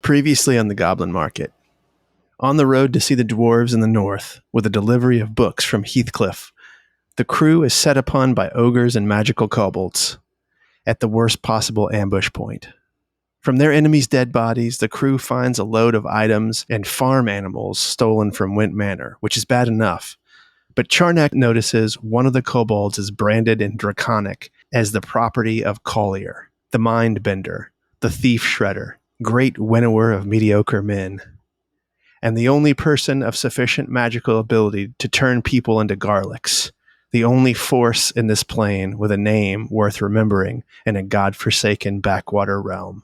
Previously on the Goblin Market. On the road to see the dwarves in the north with a delivery of books from Heathcliff, the crew is set upon by ogres and magical kobolds at the worst possible ambush point. From their enemies' dead bodies, the crew finds a load of items and farm animals stolen from Wint Manor, which is bad enough. But Charnak notices one of the kobolds is branded in Draconic as the property of Collier, the Mind Bender, the Thief Shredder, great winnower of mediocre men, and the only person of sufficient magical ability to turn people into garlics, the only force in this plane with a name worth remembering in a godforsaken backwater realm.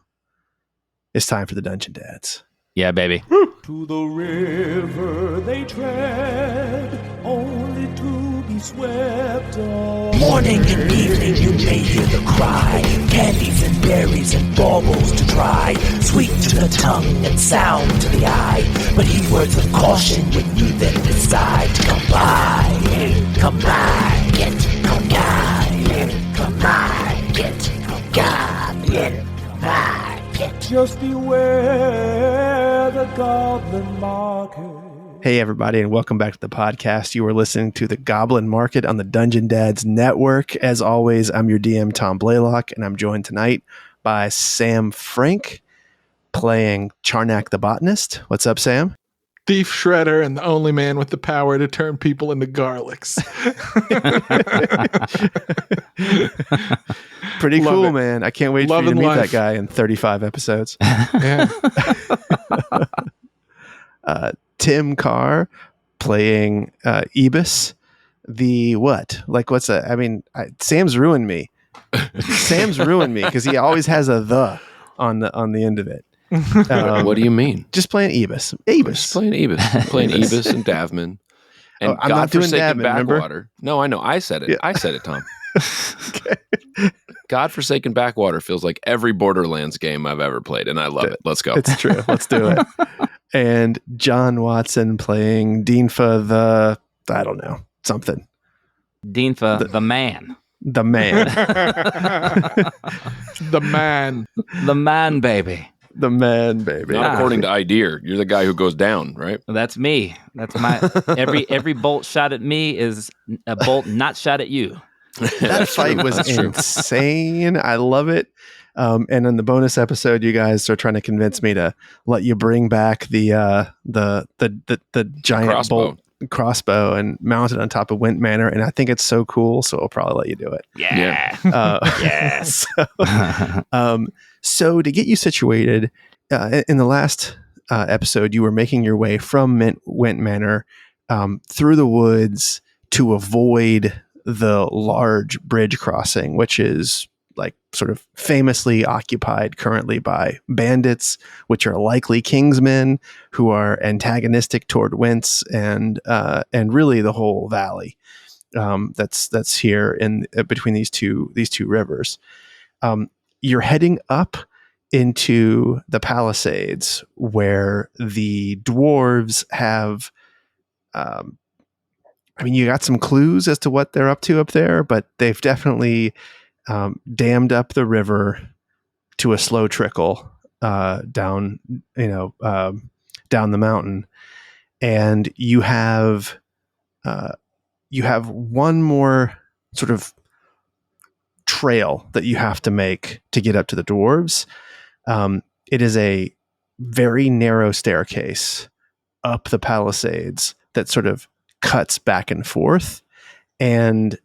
It's time for the Dungeon Dads. Yeah, baby. To the river they tread, only to be swept away. Morning and evening you may hear the cry, candies and berries and baubles to try, sweet to the tongue and sound to the eye, but heed words of caution when you then decide to come by, come by, come by, come by, come by. Just beware the Goblin Market. Hey, everybody, and welcome back to the podcast. You are listening to the Goblin Market on the Dungeon Dads Network. As always, I'm your DM, Tom Blaylock, and I'm joined tonight by Sam Frank, playing Charnak the Botanist. What's up, Sam? Thief Shredder and the only man with the power to turn people into garlics. Pretty cool, man. I can't wait for you to meet that guy in 35 episodes. Yeah. Tim Carr playing Ebus. The what? Like, what's that? I mean, Sam's ruined me. Sam's ruined me because he always has a the on the end of it. What do you mean? Just playing Ebus. Just playing Ebus. Playing Ebus and Davman. And I'm not doing Davman, Backwater. remember? No, I know. I said it. Yeah. I said it, Tom. Okay. Godforsaken Backwater feels like every Borderlands game I've ever played, and I love it. Let's go. It's true. Let's do it. And John Watson playing Deanfa the, I don't know, something. Deanfa, the man. The man. The man. The man, baby. The man, baby. Not according to Ideer. You're the guy who goes down, right? That's me. That's my every bolt shot at me is a bolt not shot at you. That fight was insane. I love it. And in the bonus episode, you guys are trying to convince me to let you bring back the giant bolt crossbow and mount it on top of Wint Manor, and I think it's so cool. So I'll probably let you do it. Yeah. Yes. So to get you situated, in the last episode, you were making your way from Wint Manor through the woods to avoid the large bridge crossing, which is like sort of famously occupied currently by bandits, which are likely Kingsmen who are antagonistic toward Wentz and really the whole valley that's here in between these two rivers. You're heading up into the Palisades where the dwarves have, you got some clues as to what they're up to up there, but they've definitely dammed up the river to a slow trickle down the mountain, and you have one more sort of trail that you have to make to get up to the dwarves. It is a very narrow staircase up the Palisades that sort of cuts back and forth, and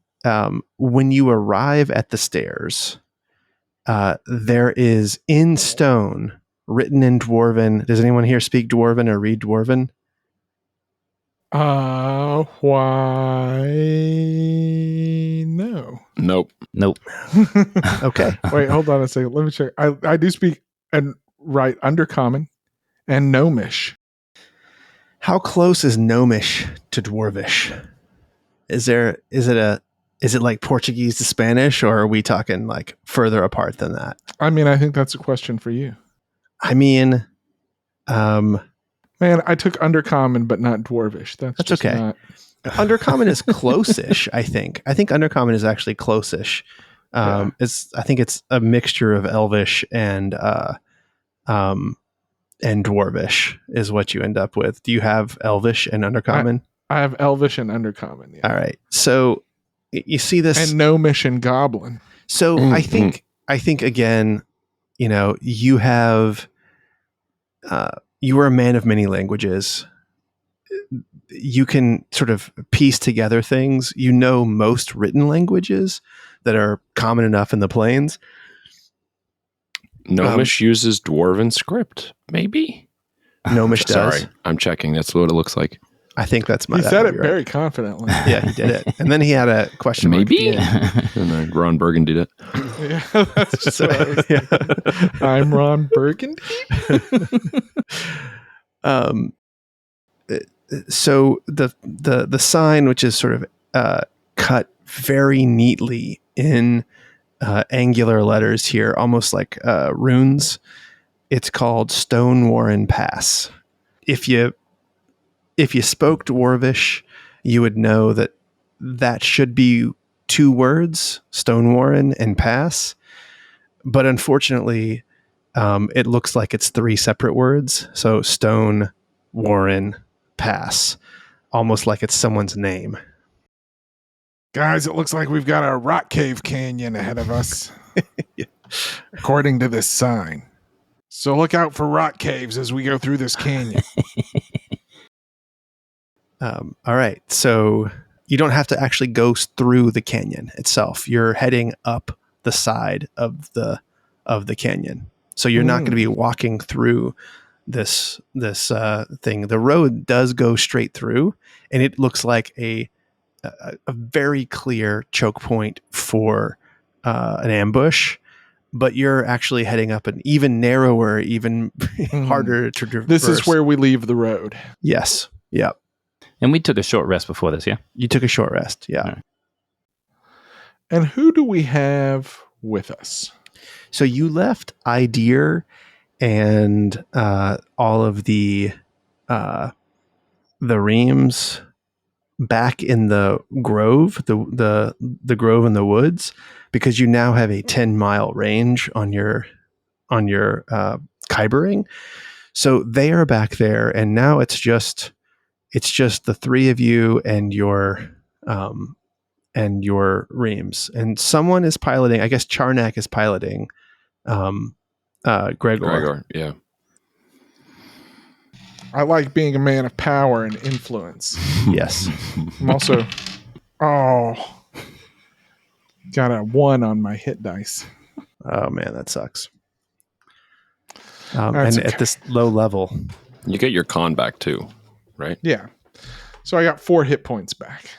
when you arrive at the stairs, there is in stone, written in Dwarven. Does anyone here speak Dwarven or read Dwarven? Why? No. Nope. Okay. Wait, hold on a second. Let me check. I do speak and write Undercommon and Gnomish. How close is Gnomish to Dwarvish? Is it like Portuguese to Spanish, or are we talking like further apart than that? I mean, I think that's a question for you. I mean, man, I took Undercommon, but not Dwarvish. That's okay. Not... Undercommon is close-ish, I think. I think Undercommon is actually close-ish. I think it's a mixture of Elvish and Dwarvish is what you end up with. Do you have Elvish and Undercommon? I have Elvish and Undercommon. Yeah. All right. So you see this, And Gnomish and Goblin. so I think again, you have you are a man of many languages. You can sort of piece together things. You know most written languages that are common enough in the plains. Gnomish uses Dwarven script, maybe? Gnomish does. Sorry, I'm checking. That's what it looks like. I think that's my. He said it right. very confidently. Yeah, he did it. And then he had a question mark at Maybe? the end. And then Ron Burgundy did it. Yeah, that's just what I was thinking. I'm Ron Burgundy. So the sign, which is sort of cut very neatly in angular letters here, almost like runes. It's called Stone Warren Pass. If you spoke Dwarvish, you would know that should be two words, Stone Warren and Pass. But unfortunately, it looks like it's three separate words. So Stone Warren Pass, almost like it's someone's name. Guys, it looks like we've got a rock cave canyon ahead of us, according to this sign. So look out for rock caves as we go through this canyon. All right. So you don't have to actually go through the canyon itself. You're heading up the side of the canyon. So you're not going to be walking through this thing. The road does go straight through, and it looks like a very clear choke point for an ambush. But you're actually heading up an even narrower, even harder to traverse. This is where we leave the road. Yes. Yep. And we took a short rest before this, yeah? You took a short rest. Yeah. Right. And who do we have with us? So you left Idea and all of the Remes back in the grove, the grove in the woods, because you now have a 10-mile range on your Kybering. So they are back there, and now it's just the three of you and your Remes, and someone is piloting. I guess Charnak is piloting Gregor. Yeah. I like being a man of power and influence. Yes. I'm also, got a 1 on my hit dice. Oh man, that sucks. That's and okay. at this low level, You get your con back too, right? Yeah. So I got 4 hit points back.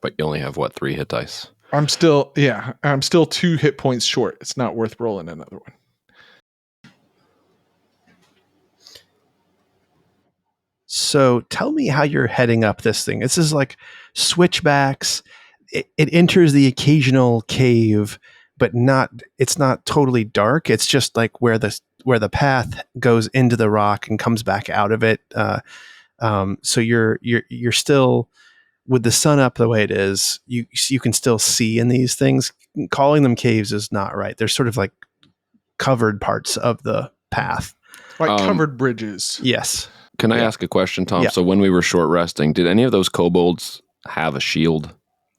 But you only have 3 hit dice? I'm still 2 hit points short. It's not worth rolling another one. so tell me how you're heading up this thing. This is like switchbacks. It enters the occasional cave, but it's not totally dark. It's just like where the path goes into the rock and comes back out of it. So you're still, with the sun up the way it is, you can still see in these things. Calling them caves is not right. They're sort of like covered parts of the path. Like covered bridges. Yes. Can I ask a question, Tom? Yeah. So when we were short resting, did any of those kobolds have a shield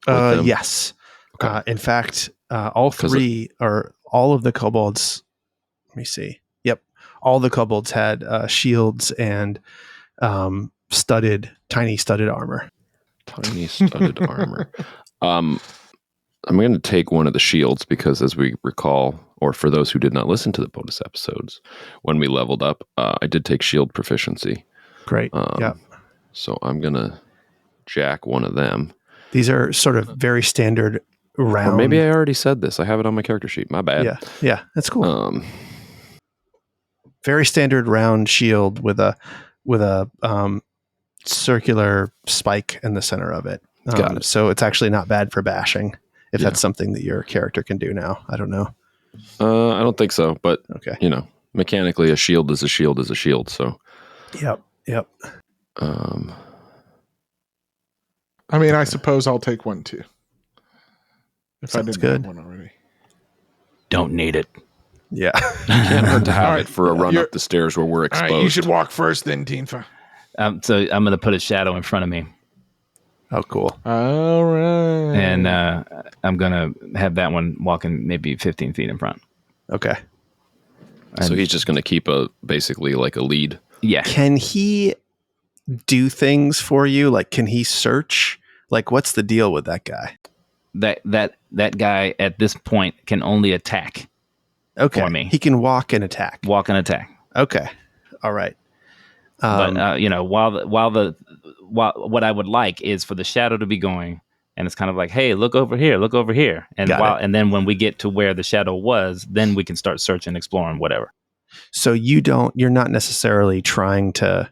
with them? Yes. Okay. In fact, all of the kobolds. Let me see. Yep, all the kobolds had shields and tiny studded armor. Tiny studded armor. I'm going to take one of the shields because, as we recall, or for those who did not listen to the bonus episodes, when we leveled up, I did take shield proficiency. Great. Yeah. So I'm going to jack one of them. These are sort of very standard round. Or maybe I already said this. I have it on my character sheet. My bad. Yeah, that's cool. Very standard round shield with a circular spike in the center of it. Got it. So it's actually not bad for bashing, if that's something that your character can do now. I don't know. I don't think so, but Okay. Mechanically, a shield is a shield is a shield. So, Yep. I mean, I suppose I'll take one too. If I Sounds didn't good. have one already. Don't need it. Yeah. Can't hurt to have All right. it for a run You're- up the stairs where we're All exposed. right, you should walk first then, Tifa. So I'm going to put a shadow in front of me, Oh, cool. All right. and I'm going to have that one walking maybe 15 feet in front. Okay. So he's just going to keep basically like a lead. Yeah. Can he do things for you? Like, can he search? Like, what's the deal with that guy? That guy at this point can only attack. Okay. For me. He can walk and attack. Walk and attack. Okay. All right. But what I would like is for the shadow to be going, and it's kind of like, hey, look over here, and and then when we get to where the shadow was, then we can start searching, exploring, whatever. So you're not necessarily trying to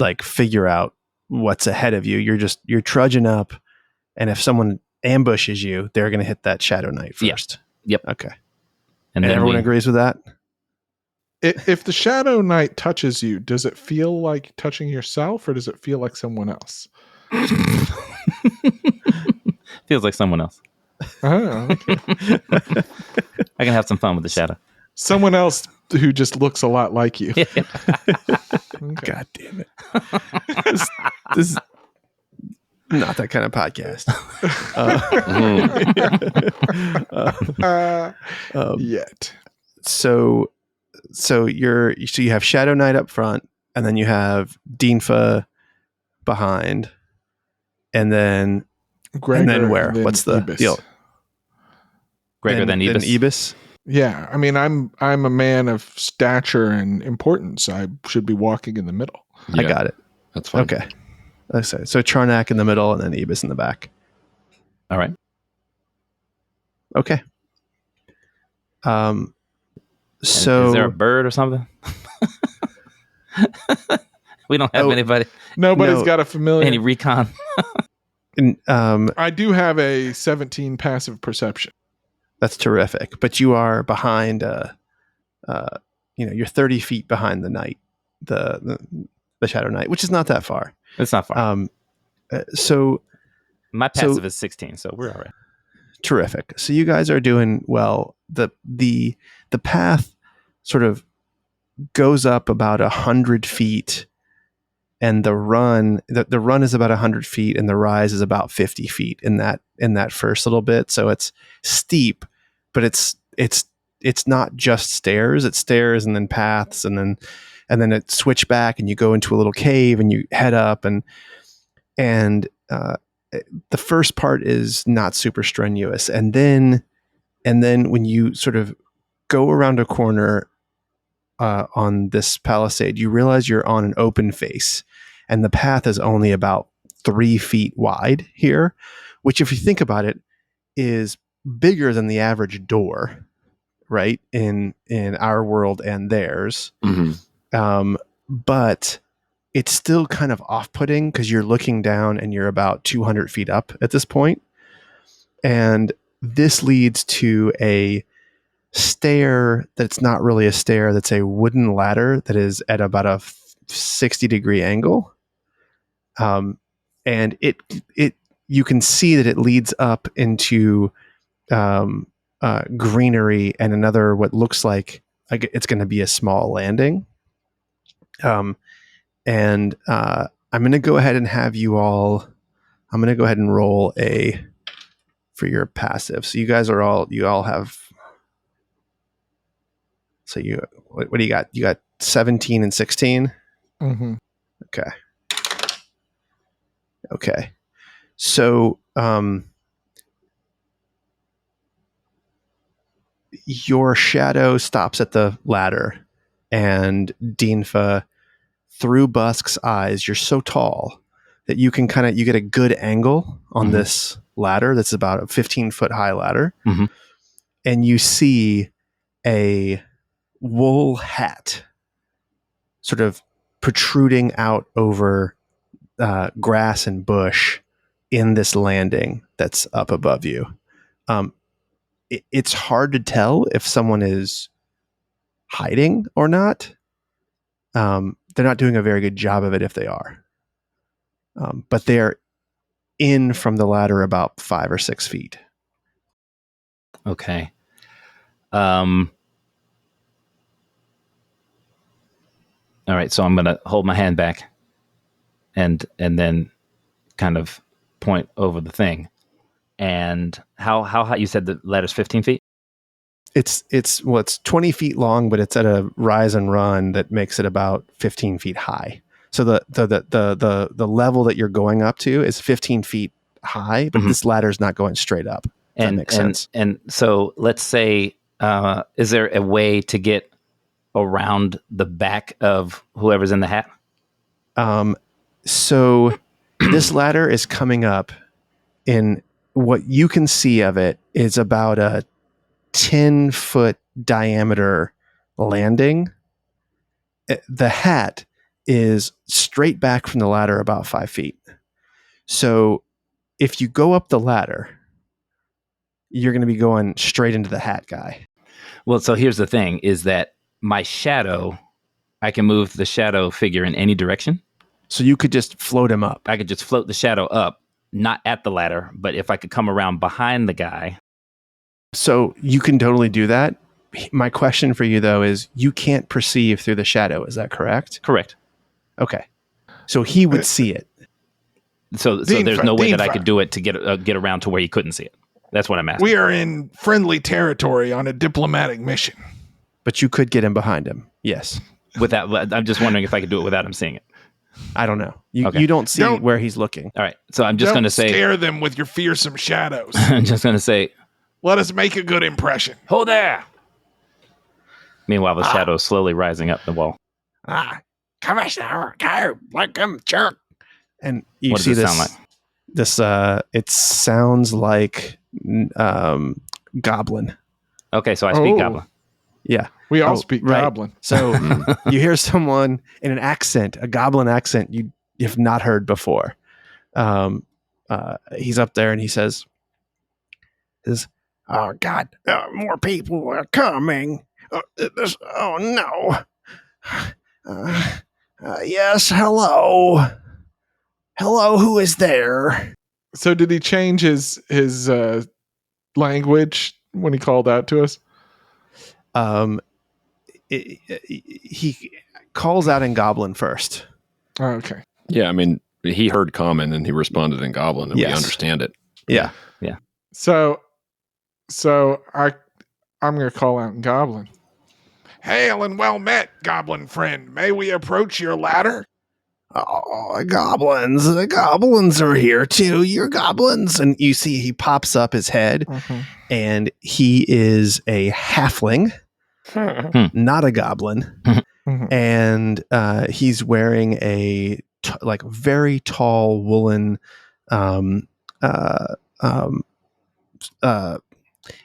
like figure out what's ahead of you. You're trudging up, and if someone ambushes you, they're going to hit that Shadow Knight first. Yep. Okay. And And then everyone agrees with that? If the Shadow Knight touches you, does it feel like touching yourself or does it feel like someone else? feels like someone else. Oh, okay. I can have some fun with the shadow. Someone else who just looks a lot like you. Okay. God damn it. This is not that kind of podcast. Yet. So you have Shadow Knight up front, and then you have Dinfa behind, and then Gregor, where? then What's the Ibis. deal? Gregor than Ibis. Ibis. Yeah, I mean, I'm a man of stature and importance. I should be walking in the middle. I got it. That's fine. Okay. So Charnak in the middle, and then Ibis in the back. All right. Okay. And So is there a bird or something? We don't have anybody. Nobody's No. got a familiar. Any recon? I do have a 17 passive perception. That's terrific. But you are behind. You're 30 feet behind the knight, the Shadow Knight, which is not that far. It's not far. So My passive is 16, so we're all right. terrific. So you guys are doing well. The path sort of goes up about 100 feet, and the run is about 100 feet, and the rise is about 50 feet in that first little bit. So it's steep, but it's not just stairs. It's stairs and then paths, and then it switch back, and you go into a little cave, and you head up, and the first part is not super strenuous, and then when you sort of go around a corner on this palisade, you realize you're on an open face, and the path is only about 3 feet wide here, which, if you think about it, is bigger than the average door, right? In our world and theirs. Mm-hmm. But it's still kind of off-putting because you're looking down and you're about 200 feet up at this point. And this leads to a stair that's not really a stair. That's a wooden ladder that is at about a 60-degree angle. And it you can see that it leads up into greenery and another what looks like it's going to be a small landing. And I'm going to go ahead and have you all. I'm going to go ahead and roll for your passive. So you guys you all have. So what do you got? You got 17 and 16. Mm-hmm. Okay. So your shadow stops at the ladder, and Dinfa, through Busk's eyes, you're so tall that you can you get a good angle on this ladder. That's about a 15-foot high ladder. Mhm. And you see a wool hat sort of protruding out over grass and bush in this landing that's up above you. It's hard to tell if someone is hiding or not. They're not doing a very good job of it if they are. But they're in from the ladder about 5 or 6 feet. Okay. All right, so I'm gonna hold my hand back, and then kind of point over the thing. And how high? You said the ladder's 15 feet. It's 20 feet long, but it's at a rise and run that makes it about 15 feet high. So the level that you're going up to is 15 feet high, but this ladder's not going straight up. That makes sense. And so let's say, is there a way to get around the back of whoever's in the hat? So this ladder is coming up in what you can see of it is about a 10-foot diameter landing. The hat is straight back from the ladder about 5 feet. So if you go up the ladder, you're going to be going straight into the hat guy. Well, so here's the thing is that my shadow, I can move the shadow figure in any direction. So you could just float him up. I could just float the shadow up, not at the ladder, but if I could come around behind the guy. So you can totally do that. My question for you, though, is you can't perceive through the shadow. Is that correct? Correct. Okay. So he would see it. So there's no way that I could do it to get around to where he couldn't see it. That's what I'm asking. We are in friendly territory on a diplomatic mission. But you could get him behind him. Yes. I'm just wondering if I could do it without him seeing it. I don't know. You don't see where he's looking. All right. So I'm just going to say... scare them with your fearsome shadows. I'm just going to say... Let us make a good impression. Hold there! Meanwhile, the shadow's slowly rising up the wall. Commissioner, go, like him, jerk. And you what see does it this... sound like? It sounds like Goblin. Okay, so I speak Goblin. Yeah. We all speak Goblin. So you hear someone in an accent, a Goblin accent you've not heard before. He's up there and he says, "Oh God, more people are coming. Oh no. Yes, hello. Hello, who is there?" So did he change his language when he called out to us? He calls out in Goblin first. Oh, okay. Yeah, I mean, he heard Common and he responded in Goblin, and we understand it. Yeah. So I'm going to call out in Goblin. Hail and well met, Goblin friend. May we approach your ladder? Oh, the goblins are here too. You're goblins. And you see he pops up his head and he is a halfling, not a goblin. And he's wearing a very tall woolen,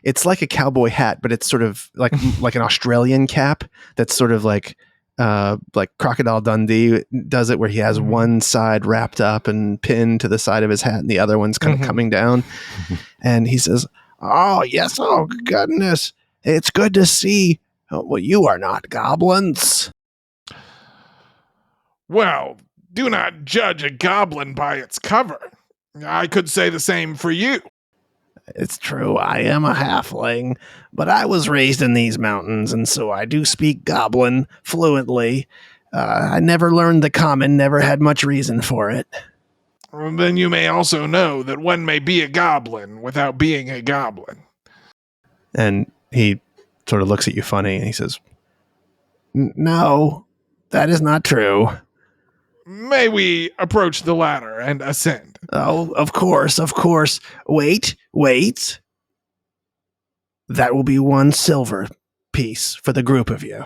it's like a cowboy hat, but it's sort of like an Australian cap that's sort of like Crocodile Dundee does it, where he has one side wrapped up and pinned to the side of his hat and the other one's kind of coming down. And he says, "Oh yes, oh goodness, it's good to see. Well, you are not goblins." Well, do not judge a goblin by its cover. I could say the same for you. It's true, I am a halfling, but I was raised in these mountains, and so I do speak Goblin fluently. I never learned the common, never had much reason for it. Well, then you may also know that one may be a goblin without being a goblin. And he sort of looks at you funny, and he says, "No, that is not true." May we approach the ladder and ascend? "Oh, of course. Wait. That will be 1 silver piece for the group of you."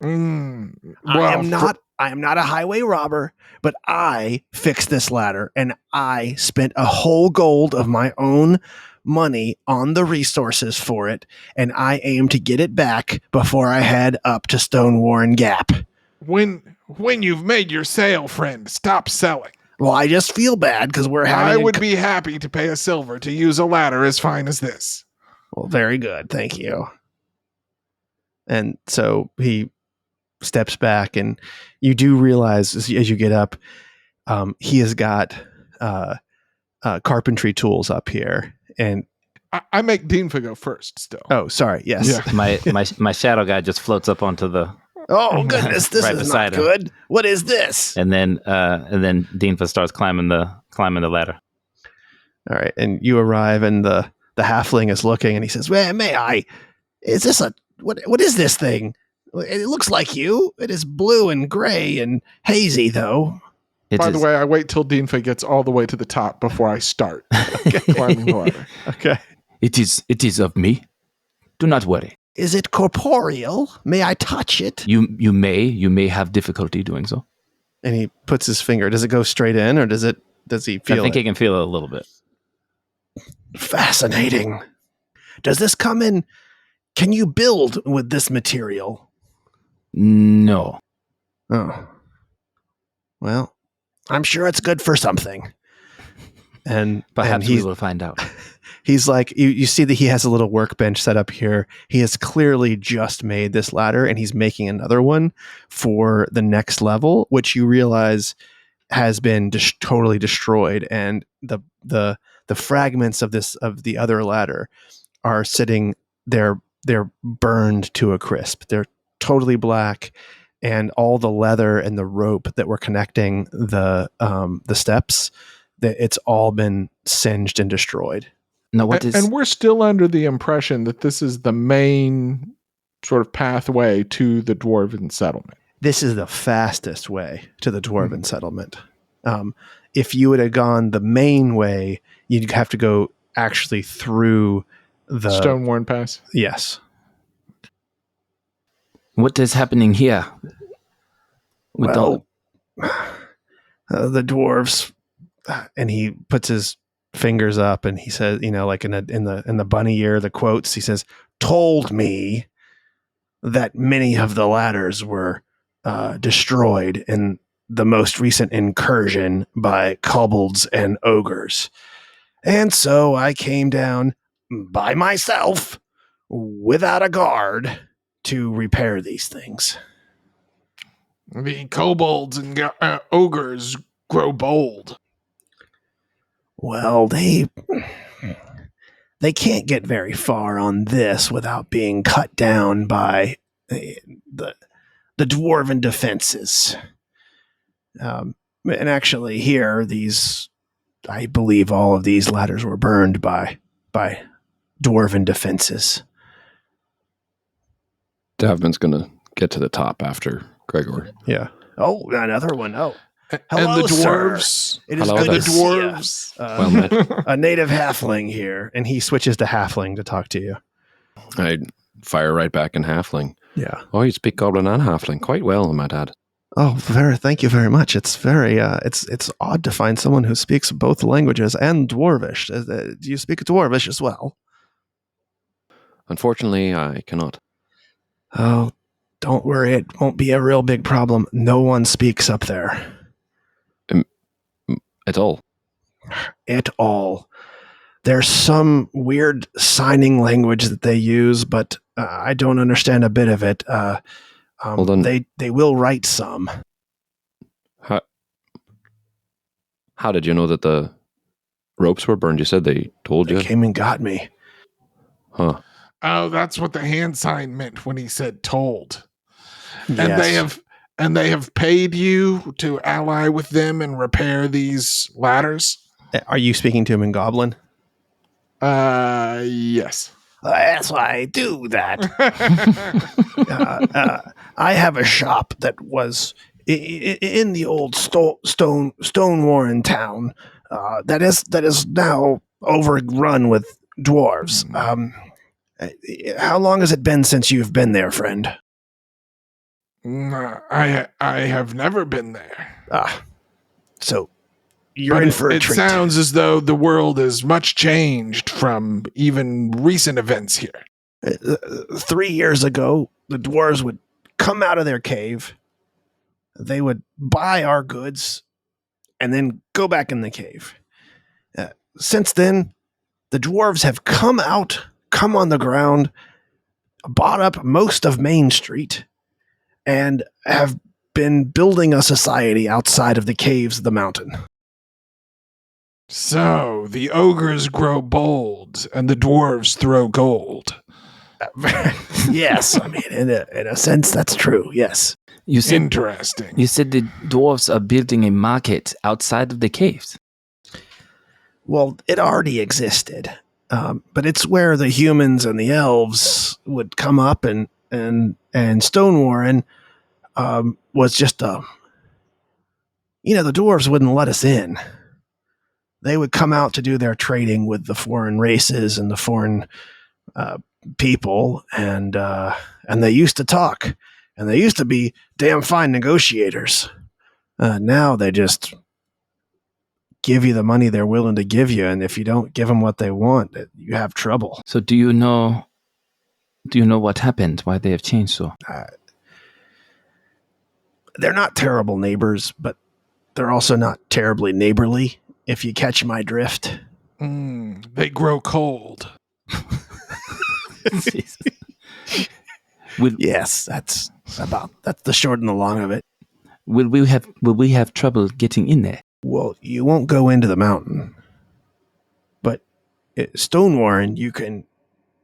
Well, I am not a highway robber, but I fixed this ladder, and I spent a whole gold of my own money on the resources for it, and I aim to get it back before I head up to Stone Warren Gap. When you've made your sale, friend, stop selling. Well, I just feel bad because we're having. I would be happy to pay a silver to use a ladder as fine as this. Well, very good, thank you. And so he steps back, and you do realize as you get up, he has got carpentry tools up here, and I make Deanfa go first still. Oh, sorry. Yes. Yeah. My shadow guy just floats up onto the, Oh goodness, this Right is not beside him. good. What is this? and then Deanfa starts climbing the ladder. All right, and you arrive, and the halfling is looking, and he says, "Well, may I? Is this a what is this thing? It looks like you. It is blue and gray and hazy, though." By the way, I wait till Deanfa gets all the way to the top before I start climbing the ladder. Okay. it is of me. Do not worry. Is it corporeal? May I touch it? You may have difficulty doing so. And he puts his finger. Does it go straight in, or does he feel I think it? he can feel it a little bit. Fascinating. Does this come in? Can you build with this material? No. Oh. Well, I'm sure it's good for something. And Perhaps and we will find out. he's like, you see that he has a little workbench set up here. He has clearly just made this ladder, and he's making another one for the next level, which you realize has been totally destroyed. And the fragments of the other ladder are sitting there. They're burned to a crisp. They're totally black, and all the leather and the rope that were connecting the steps, that it's all been singed and destroyed. Now, And we're still under the impression that this is the main sort of pathway to the dwarven settlement. This is the fastest way to the dwarven settlement. If you would have gone the main way, you'd have to go actually through the Stoneworn Pass? Yes. what is happening here? The dwarves, and he puts his fingers up, and he says, like in the bunny ear, the quotes, he says, "Told me that many of the ladders were destroyed in the most recent incursion by kobolds and ogres. And so I came down by myself, without a guard, to repair these things." The kobolds and ogres grow bold. Well, they can't get very far on this without being cut down by the dwarven defenses. And actually, here, I believe all of these ladders were burned by dwarven defenses. Davman's going to get to the top after Gregor. Yeah. Oh, another one. Oh, And hello, the sir. dwarves. It is Hello, good to the see ya. dwarves. Well met. A native halfling here, and he switches to halfling to talk to you. I fire right back in halfling. Yeah. Oh, you speak goblin and halfling quite well, my dad. Oh, thank you very much. It's very it's odd to find someone who speaks both languages and dwarvish. Do you speak dwarvish as well? Unfortunately, I cannot. Oh, don't worry. It won't be a real big problem. No one speaks up there At all. at all. There's some weird signing language that they use, but I don't understand a bit of it. Hold on. They will write some. How did you know that the ropes were burned? You said they told you? They came and got me. Huh. Oh, that's what the hand sign meant when he said told. Yes. And they have paid you to ally with them and repair these ladders? Are you speaking to him in Goblin? Yes. That's why I do that. I have a shop that was in the old stone warren town that is now overrun with dwarves. How long has it been since you've been there, friend? I have never been there. So you're But in for a it treat. sounds as though the world is much changed from even recent events here. 3 years ago, the dwarves would come out of their cave. They would buy our goods and then go back in the cave. Since then, the dwarves have come on the ground, bought up most of Main Street, and have been building a society outside of the caves of the mountain. So, the ogres grow bold, and the dwarves throw gold. Yes, I mean, in a sense, that's true. Yes. You said Interesting. the dwarves are building a market outside of the caves. Well, it already existed, but it's where the humans and the elves would come up, and Stone Warren was just a. The dwarves wouldn't let us in. They would come out to do their trading with the foreign races and the foreign people, and they used to talk, and they used to be damn fine negotiators. Now they just give you the money they're willing to give you, and if you don't give them what they want, you have trouble. So do you know what happened? Why they have changed so? They're not terrible neighbors, but they're also not terribly neighborly, if you catch my drift. They grow cold. Yes, that's the short and the long of it. Will we have trouble getting in there? Well, you won't go into the mountain, but at Stone Warren, you can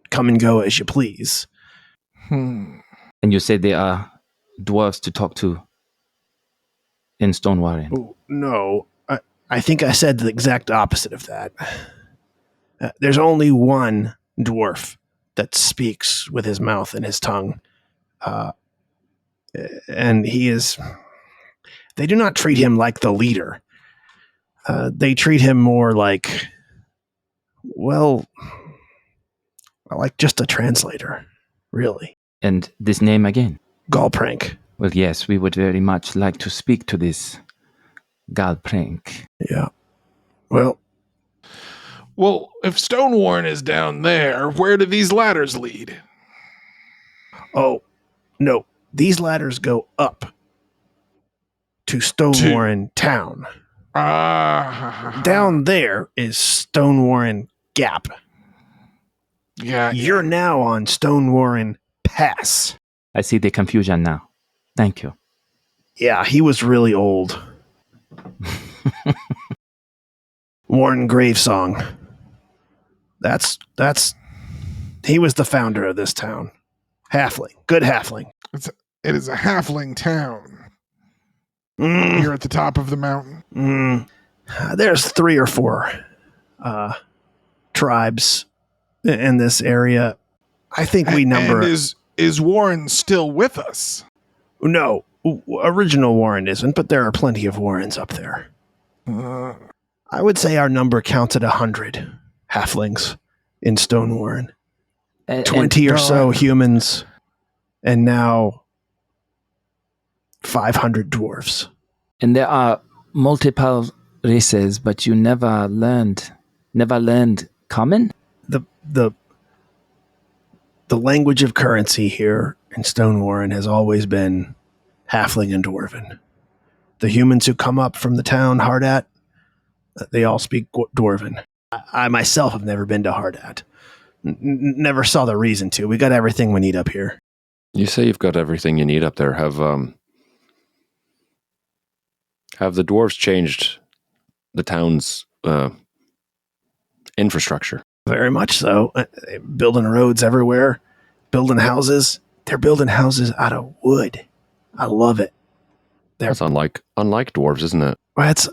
come and go as you please. And you said there are dwarves to talk to in Stone Warren. Oh, no, I think I said the exact opposite of that. There's only one dwarf that speaks with his mouth and his tongue. And he is... They do not treat him like the leader. They treat him more like... Well, like just a translator, really. And this name again? Galprank. Well, yes, we would very much like to speak to this Galprank. Yeah. Well, if Stone Warren is down there, where do these ladders lead? oh, no. These ladders go up to Stone Warren town. Down there is Stone Warren Gap. Yeah. You're now on Stone Warren Pass. I see the confusion now. Thank you. Yeah, he was really old. Warren Gravesong. He was the founder of this town. Halfling. Good halfling. It is a halfling town. Here at the top of the mountain. There's 3 or 4 tribes in this area. I think we number... And is Warren still with us? No, original Warren isn't, but there are plenty of Warrens up there. I would say our number counts at 100 halflings in Stone Warren. 20 or so humans, and now 500 dwarves. And there are multiple races, but you never learned common? The language of currency here in Stone Warren has always been halfling and dwarven. The humans who come up from the town Hardat, they all speak dwarven. I myself have never been to Hardat. Never saw the reason to. We got everything we need up here. You say you've got everything you need up there. Have the dwarves changed the town's infrastructure? Very much so. Building roads everywhere, building houses. They're building houses out of wood. I love it. That's unlike dwarves, isn't it? That's,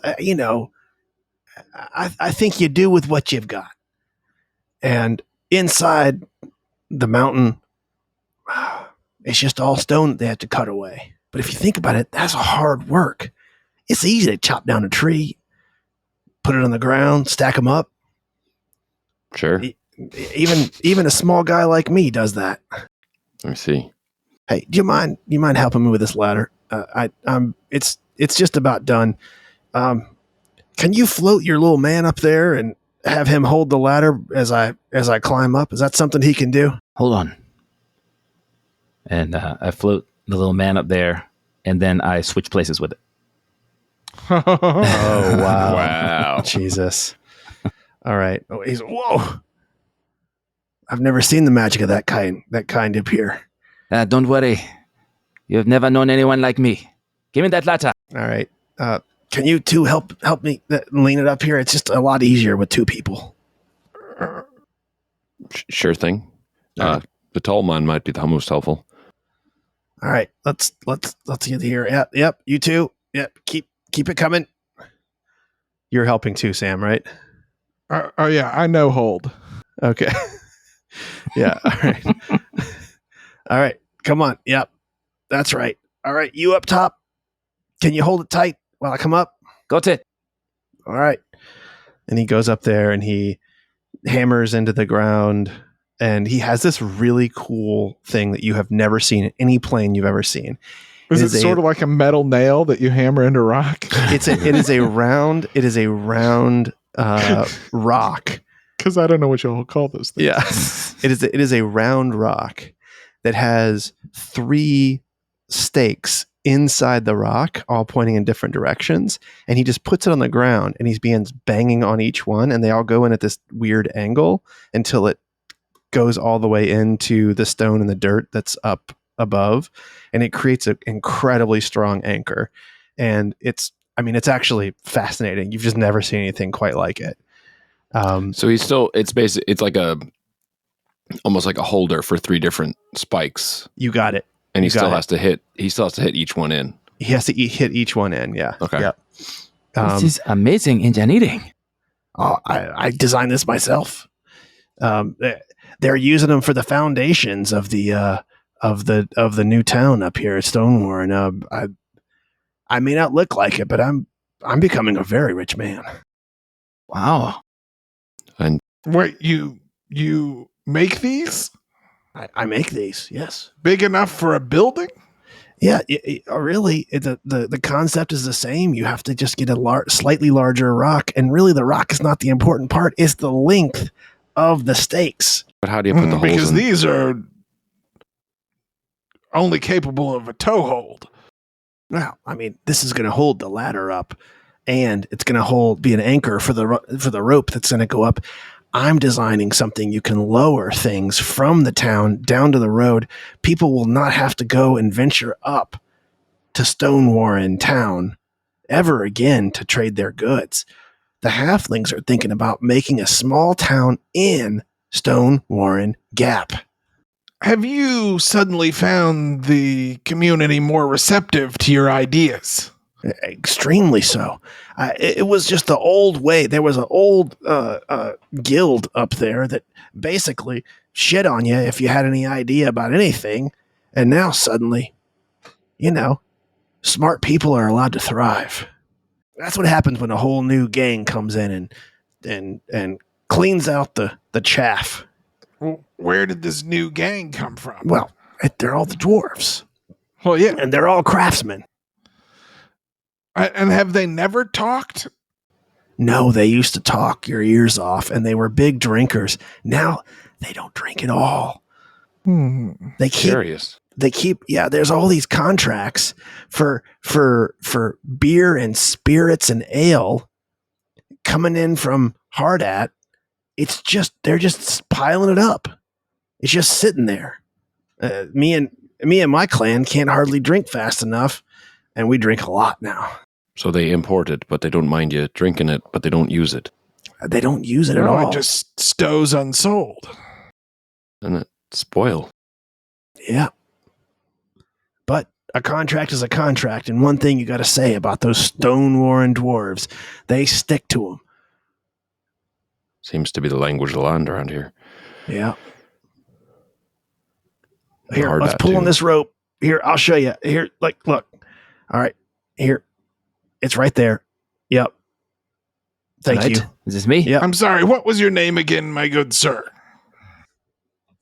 I think you do with what you've got. And inside the mountain, it's just all stone that they have to cut away. But if you think about it, that's hard work. It's easy to chop down a tree, put it on the ground, stack them up. Sure. Even a small guy like me does that. Let me see. Hey, do you mind helping me with this ladder? It's just about done. Can you float your little man up there and have him hold the ladder as I climb up? Is that something he can do? Hold on. And I float the little man up there, and then I switch places with it. Oh, wow. Wow. Jesus. All right. Oh, whoa. I've never seen the magic of that kind appear. Don't worry. You have never known anyone like me. Give me that ladder. All right. can you two help me lean it up here? It's just a lot easier with two people. Sure thing. The tall man might be the most helpful. All right, let's get here. Yep. You two. Yep. Keep it coming. You're helping too, Sam, right? Oh yeah, I know hold. Okay. Yeah. All right. All right. Come on. Yep. That's right. All right. You up top. Can you hold it tight while I come up? Got it. All right. And he goes up there and he hammers into the ground. And he has this really cool thing that you have never seen in any plane you've ever seen. Is it sort of like a metal nail that you hammer into rock? It is a round rock. Because I don't know what you'll call those things. Yeah. It is a round rock that has 3 stakes inside the rock, all pointing in different directions. And he just puts it on the ground and he begins banging on each one. And they all go in at this weird angle until it goes all the way into the stone and the dirt that's up above. And it creates an incredibly strong anchor. And it's actually fascinating. You've just never seen anything quite like it. So it's like almost like a holder for 3 different spikes. You got it. And he still has to hit each one in. He has to hit each one in. Yeah. Okay. Yep. This is amazing engineering. Oh, I designed this myself. They're using them for the foundations of the new town up here at Stonewar, and I may not look like it, but I'm becoming a very rich man. Wow. And Wait, you make these? I make these, yes. Big enough for a building? Yeah, really, the concept is the same. You have to just get a slightly larger rock, and really the rock is not the important part. It's the length of the stakes. but how do you put the holes Because in? these are only capable of a toe hold. Well, this is going to hold the ladder up, and it's going to be an anchor for the rope that's going to go up. I'm designing something you can lower things from the town down to the road. People will not have to go and venture up to Stone Warren town ever again to trade their goods. The halflings are thinking about making a small town in Stone Warren Gap. Have you suddenly found the community more receptive to your ideas? Extremely so. It was just the old way. There was an old guild up there that basically shit on you if you had any idea about anything. And now suddenly, smart people are allowed to thrive. That's what happens when a whole new gang comes in and cleans out the chaff. Well, where did this new gang come from? Well, they're all the dwarves. Well, yeah. And they're all craftsmen. And have they never talked? No, they used to talk your ears off, and they were big drinkers. Now they don't drink at all. They Curious. Yeah, there's all these contracts for beer and spirits and ale coming in from Hardat. They're just piling it up. It's just sitting there. Me and my clan can't hardly drink fast enough, and we drink a lot now. So they import it, but they don't mind you drinking it, but they don't use it. They don't use it at No, all. it just stows unsold. And it spoil. Yeah. But a contract is a contract, and one thing you got to say about those Stone Warren dwarves, they stick to them. Seems to be the language of the land around here. Yeah. Here, Hard let's at, pull too. on this rope. Here, I'll show you. Here, look. All right. Here. It's right there. Yep. Thank Right? you. Is this me? Yep. I'm sorry, what was your name again, my good sir?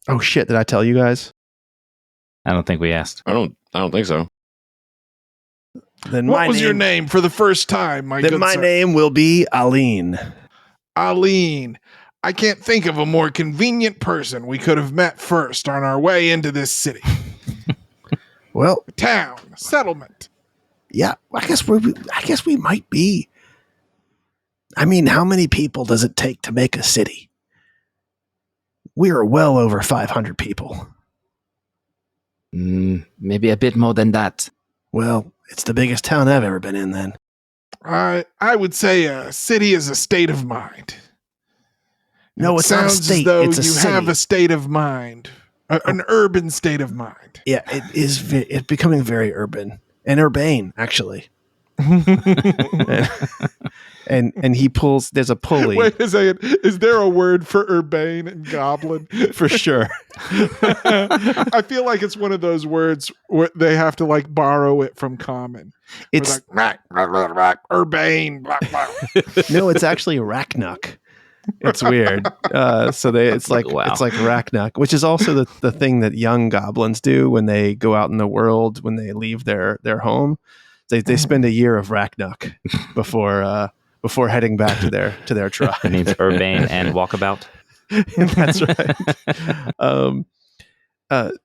Oh shit, did I tell you guys? I don't think we asked. I don't think so. Then What was your name for the first time, my Then good my sir? name will be Aline. Aline. I can't think of a more convenient person we could have met first on our way into this city. Well, Town, settlement. yeah, I guess we might be. How many people does it take to make a city? We are well over 500 people. Maybe a bit more than that. Well, it's the biggest town I've ever been in then. I would say a city is a state of mind. No, It it's not a sounds state. as though It's a you city. have a state of mind, an urban state of mind. Yeah, it is. It's becoming very urban and urbane, actually. and he pulls. There's a pulley. Wait a second. Is there a word for urbane and goblin? For sure. I feel like it's one of those words where they have to like borrow it from common. It's like urbane. Blah, blah. no, it's actually Racknuck. It's weird. It's like Wow. it's like Racknuck, which is also the thing that young goblins do when they go out in the world, when they leave their home. They spend a year of Racknuck before heading back to their tribe. It means urbane and walkabout. That's right.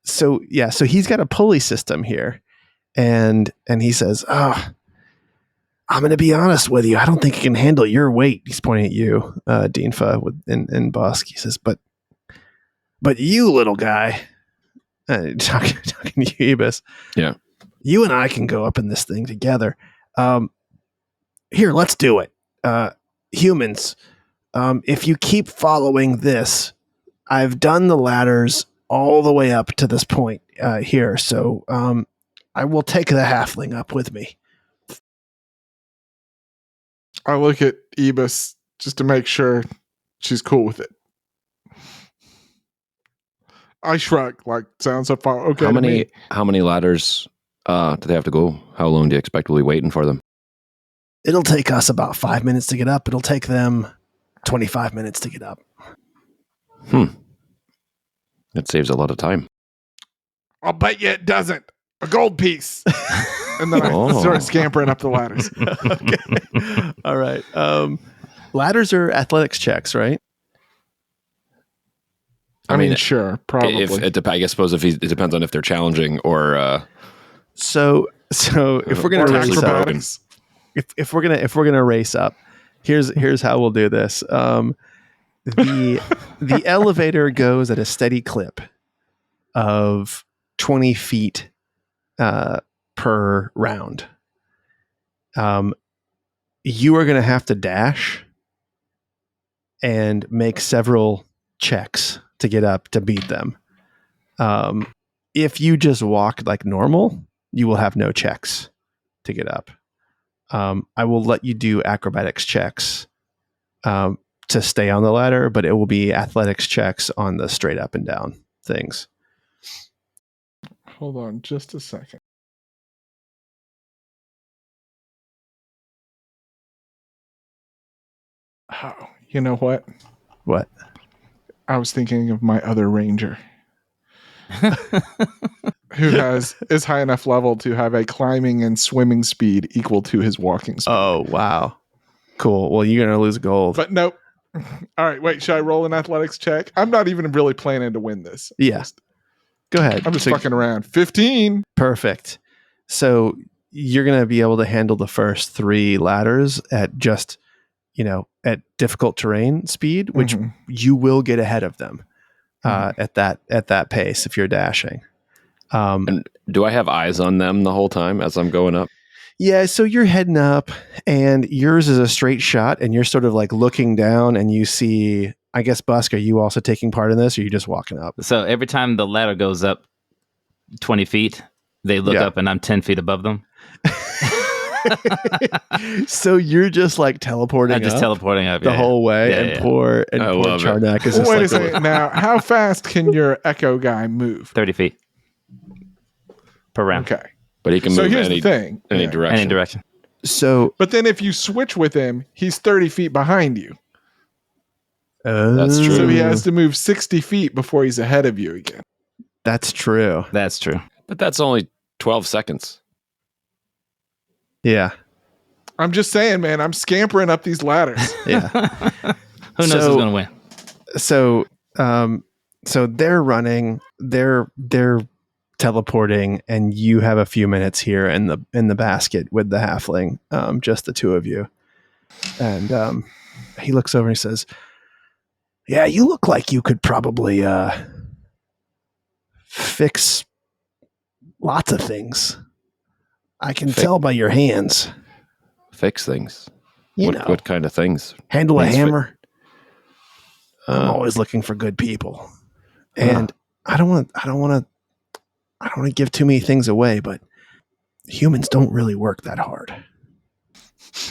So he's got a pulley system here, and he says, I'm going to be honest with you. I don't think it can handle your weight. He's pointing at you, Dinfa, and Bosk. He says, but you, little guy, talking to you, Ebus. Yeah. You and I can go up in this thing together. Here, let's do it. Humans, if you keep following this, I've done the ladders all the way up to this point here. So I will take the halfling up with me. I look at Ebus just to make sure she's cool with it. I shrug, like, sounds so far okay. How many ladders do they have to go? How long do you expect we'll be waiting for them? It'll take us about 5 minutes to get up. It'll take them 25 minutes to get up. That saves a lot of time. I'll bet you it doesn't. A gold piece. And then I start scampering up the ladders. Okay. All right. Ladders are athletics checks, right? I mean, sure, probably. I guess suppose it depends on if they're challenging or. So if we're gonna race up, if we're gonna race up, here's how we'll do this. The elevator goes at a steady clip of 20 feet per round. You are going to have to dash and make several checks to get up to beat them. If you just walk like normal, you will have no checks to get up. I will let you do acrobatics checks to stay on the ladder, but it will be athletics checks on the straight up and down things. Hold on just a second. Oh, you know what? What? I was thinking of my other ranger. Who is high enough level to have a climbing and swimming speed equal to his walking speed. Oh, wow. Cool. Well, you're going to lose gold. But nope. All right, wait, should I roll an athletics check? I'm not even really planning to win this. Yeah. Go ahead. I'm just fucking around. 15. Perfect. So you're going to be able to handle the first 3 ladders at just, at difficult terrain speed, which you will get ahead of them at that pace if you're dashing. And do I have eyes on them the whole time as I'm going up? Yeah, so you're heading up and yours is a straight shot and you're sort of like looking down and you see, I guess, Busk, are you also taking part in this or are you just walking up? So every time the ladder goes up 20 feet, they look up and I'm 10 feet above them. So you're just like teleporting I'm just teleporting up the whole way poor Charnak is just wait a second. Now, how fast can your echo guy move? 30 feet per round. Okay. But he can move the thing. Any direction. Any direction. So, but then if you switch with him, he's 30 feet behind you. That's true. So he has to move 60 feet before he's ahead of you again. That's true. That's true. But that's only 12 seconds. Yeah. I'm just saying, man, I'm scampering up these ladders. Yeah. Who knows who's going to win? So they're running, they're teleporting, and you have a few minutes here in the basket with the halfling, just the two of you. And he looks over and he says, "Yeah, you look like you could probably fix lots of things. I can tell by your hands." fix things? You know, What kind of things? handle a Means hammer. I'm Uh, always looking for good people, and I don't want to give too many things away, but humans don't really work that hard.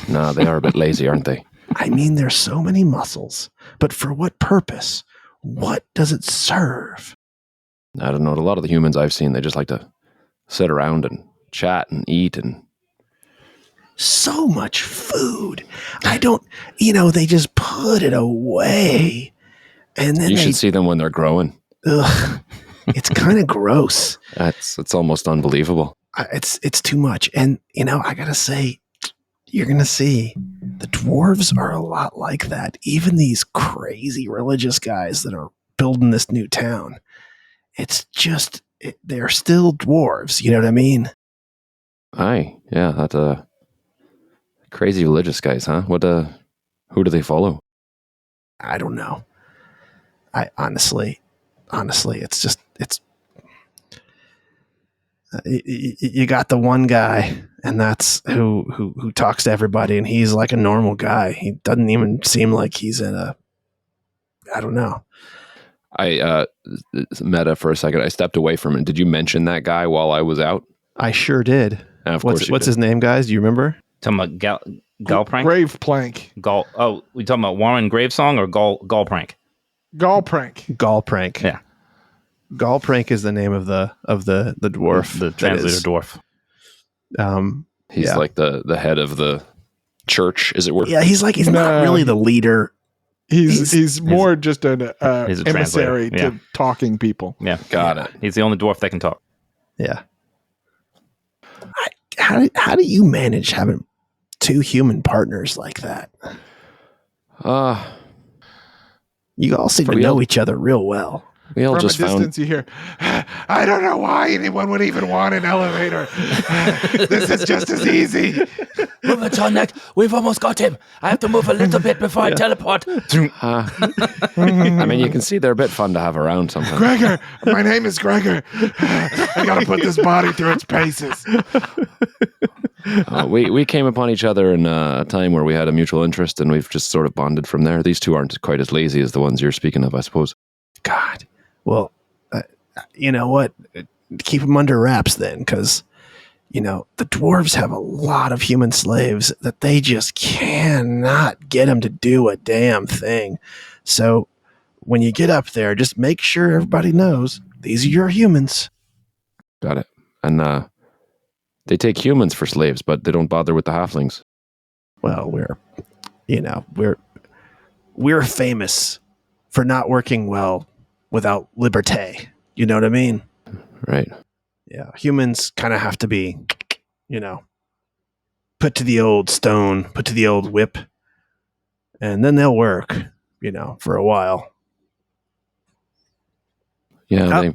No, they are a bit lazy, aren't they? I mean, there's so many muscles, but for what purpose? What does it serve? I don't know. A lot of the humans I've seen, they just like to sit around and chat and eat and So much food. I don't, they just put it away. And then you should see them when they're growing. ugh, it's kind of gross. It's almost unbelievable. It's too much. And, I got to say, you're going to see the dwarves are a lot like that. Even these crazy religious guys that are building this new town, it's just, they're still dwarves. You know what I mean? Aye, yeah, that crazy religious guys, huh? Who do they follow? I don't know. I honestly, you got the one guy, and that's who talks to everybody, and he's like a normal guy. He doesn't even seem like he's I don't know. I meta for a second. I stepped away from it. Did you mention that guy while I was out? I sure did. Of course you What's did. his name, guys? Do you remember? Talking about Galprank? Grave plank. We talking about Warren Grave song or Galprank? Gall prank. Gallprank. Yeah. Gallprank is the name of the dwarf. The translator dwarf. He's yeah. like the head of the church, is it word? Yeah, he's not No. really the leader. He's more just an He's a emissary translator, to talking people. Yeah. Got it. He's the only dwarf that can talk. Yeah. How do you manage having two human partners like that? You all seem to know each other real well. We all From just a found distance, you hear, I don't know why anyone would even want an elevator. This is just as easy. Move it, John Neck. We've almost got him. I have to move a little bit before I teleport. I mean, you can see they're a bit fun to have around sometimes. Gregor, my name is Gregor. I gotta put this body through its paces. We came upon each other in a time where we had a mutual interest, and we've just sort of bonded from there. These two aren't quite as lazy as the ones you're speaking of, I suppose. God. Well, you know what? Keep them under wraps then, because, the dwarves have a lot of human slaves that they just cannot get them to do a damn thing. So when you get up there, just make sure everybody knows these are your humans. Got it. And they take humans for slaves, but they don't bother with the halflings. Well, we're famous for not working well without liberté. You know what I mean? Right. Yeah. Humans kind of have to be, put to the old stone, put to the old whip, and then they'll work, for a while. Yeah.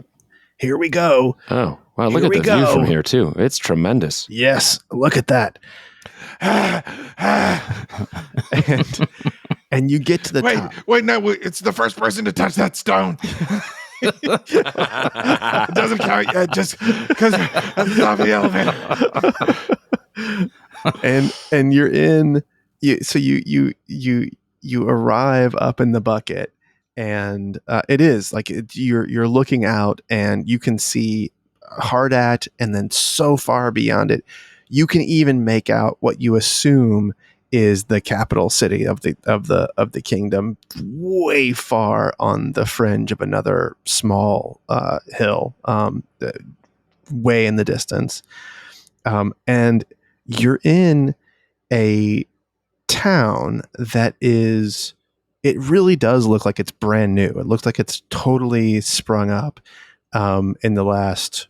Here we go. Oh, wow. Look Here at we the view go. from here, too. It's tremendous. Yes. Look at that. and you get to the top. Wait, no, it's the first person to touch that stone. It doesn't count yet, just because at the top of the elevator. and you're in. You arrive up in the bucket, and it is like you're looking out, and you can see hard at, and then so far beyond it, you can even make out what you assume is the capital city of the kingdom, way far on the fringe of another small hill, way in the distance, and you're in a town that is. It really does look like it's brand new. It looks like it's totally sprung up in the last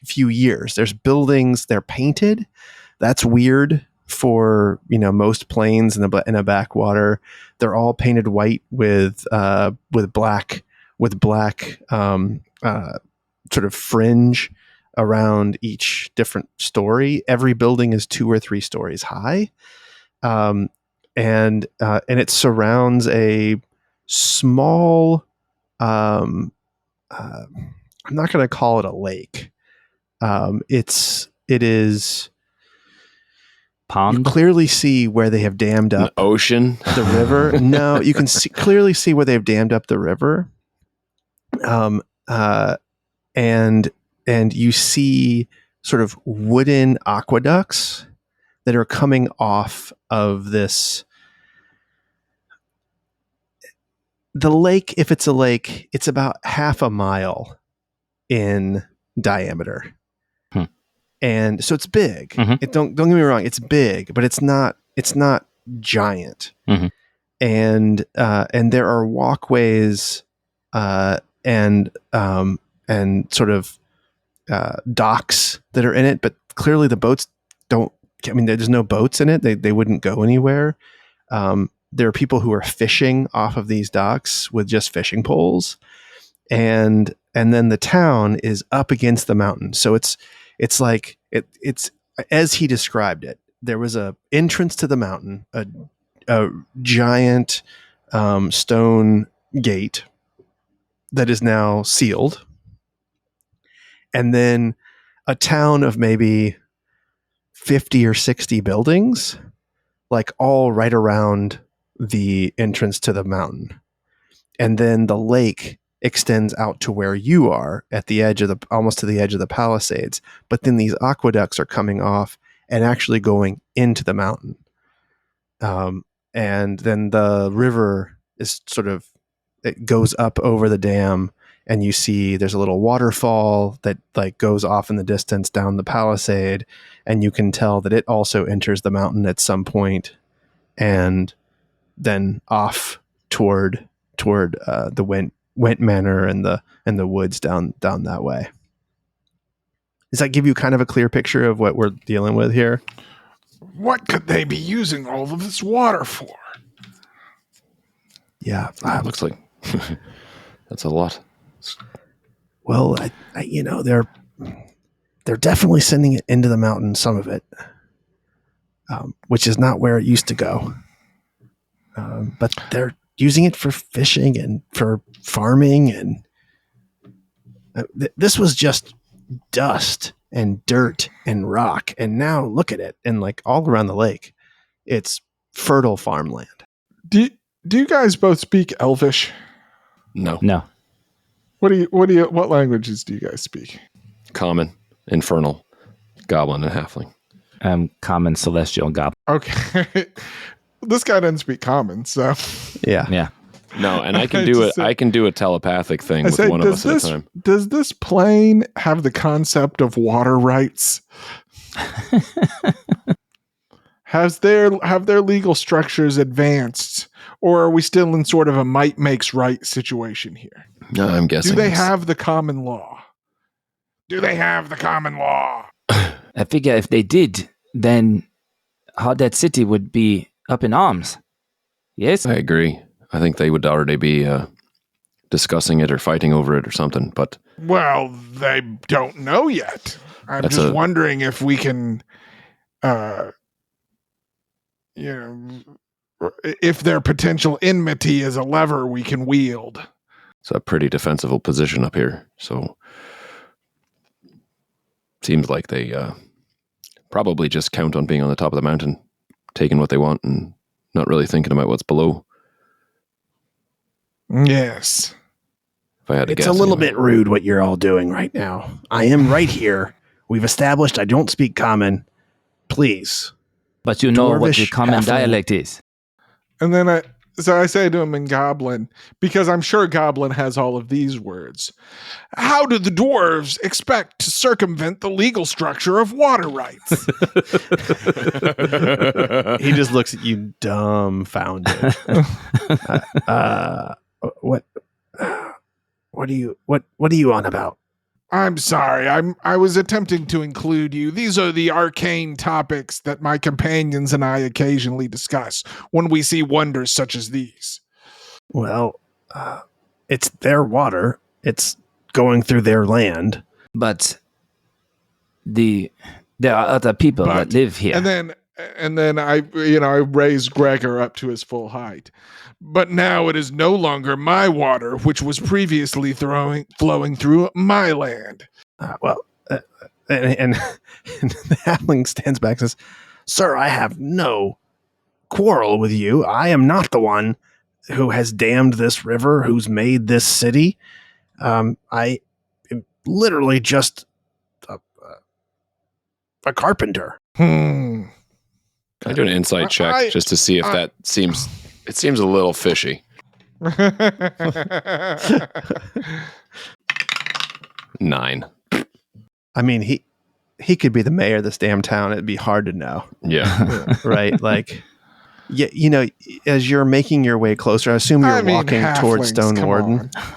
few years. There's buildings. They're painted. That's weird for most plains in a backwater. They're all painted white with black sort of fringe around each different story. Every building is 2 or 3 stories high, and it surrounds a small. I'm not going to call it a lake. It is. pond? clearly see where they have dammed An up ocean. the river. No, you can clearly see where they've dammed up the river. Um, and you see sort of wooden aqueducts that are coming off of this. The lake, if it's a lake, it's about half a mile in diameter. And so it's big. Mhm. Don't get me wrong, it's big, but it's not giant. Mhm. And there are walkways and sort of docks that are in it, but clearly the boats don't. I mean, there's no boats in it. They wouldn't go anywhere. There are people who are fishing off of these docks with just fishing poles, and then the town is up against the mountain. So it's like it's as he described it. There was a entrance to the mountain, a giant stone gate that is now sealed, and then a town of maybe 50 or 60 buildings, like all right around the entrance to the mountain. And then the lake extends out to where you are at the edge of almost to the edge of the Palisades. But then these aqueducts are coming off and actually going into the mountain. And then the river is it goes up over the dam, and you see there's a little waterfall that like goes off in the distance down the Palisade, and you can tell that it also enters the mountain at some point, and then off toward the Went Manor and the woods down that way. Does that give you kind of a clear picture of what we're dealing with here? What could they be using all of this water for? Yeah, Looks like that's a lot. well, they're definitely sending it into the mountain, some of it, which is not where it used to go. But they're using it for fishing and for farming, and this was just dust and dirt and rock, and now look at it, and like all around the lake, it's fertile farmland. Do you guys both speak Elvish? No. What languages do you guys speak? Common, infernal, goblin, and halfling. Common, celestial, goblin. Okay. This guy doesn't speak common, so Yeah. No, and I can do a telepathic thing with one of us at a time. Does this plane have the concept of water rights? Have their legal structures advanced, or are we still in sort of a might makes right situation here? No, I'm guessing. Do they have the common law? I figure if they did, then Hardette City would be up in arms. Yes? I agree. I think they would already be discussing it or fighting over it or something. But Well, they don't know yet. I'm That's just wondering if we can, if their potential enmity is a lever we can wield. it's a pretty defensible position up here. So seems like they probably just count on being on the top of the mountain, taking what they want and not really thinking about what's below. Yes. If I had to It's guess, a little anyway. bit rude what you're all doing right now. I am right here. We've established I don't speak common. Please. But you know what the Dwarvish, common halfling. dialect is. And then I say to him in Goblin, because I'm sure Goblin has all of these words. How do the dwarves expect to circumvent the legal structure of water rights? He just looks at you dumbfounded. What are you on about? I'm sorry. I was attempting to include you. These are the arcane topics that my companions and I occasionally discuss when we see wonders such as these. Well, it's their water. It's going through their land. But there are other people that live here. And then I raised Gregor up to his full height. But now it is no longer my water, which was previously flowing through my land. And the halfling stands back and says, Sir, I have no quarrel with you. I am not the one who has dammed this river, who's made this city. I am literally just a carpenter. Hmm. I do an insight check just to see if that seems a little fishy. 9. I mean, he could be the mayor of this damn town. It'd be hard to know. Yeah. Right? Like, yeah, you know, as you're making your way closer, I assume you're walking towards Stone come Warden. on.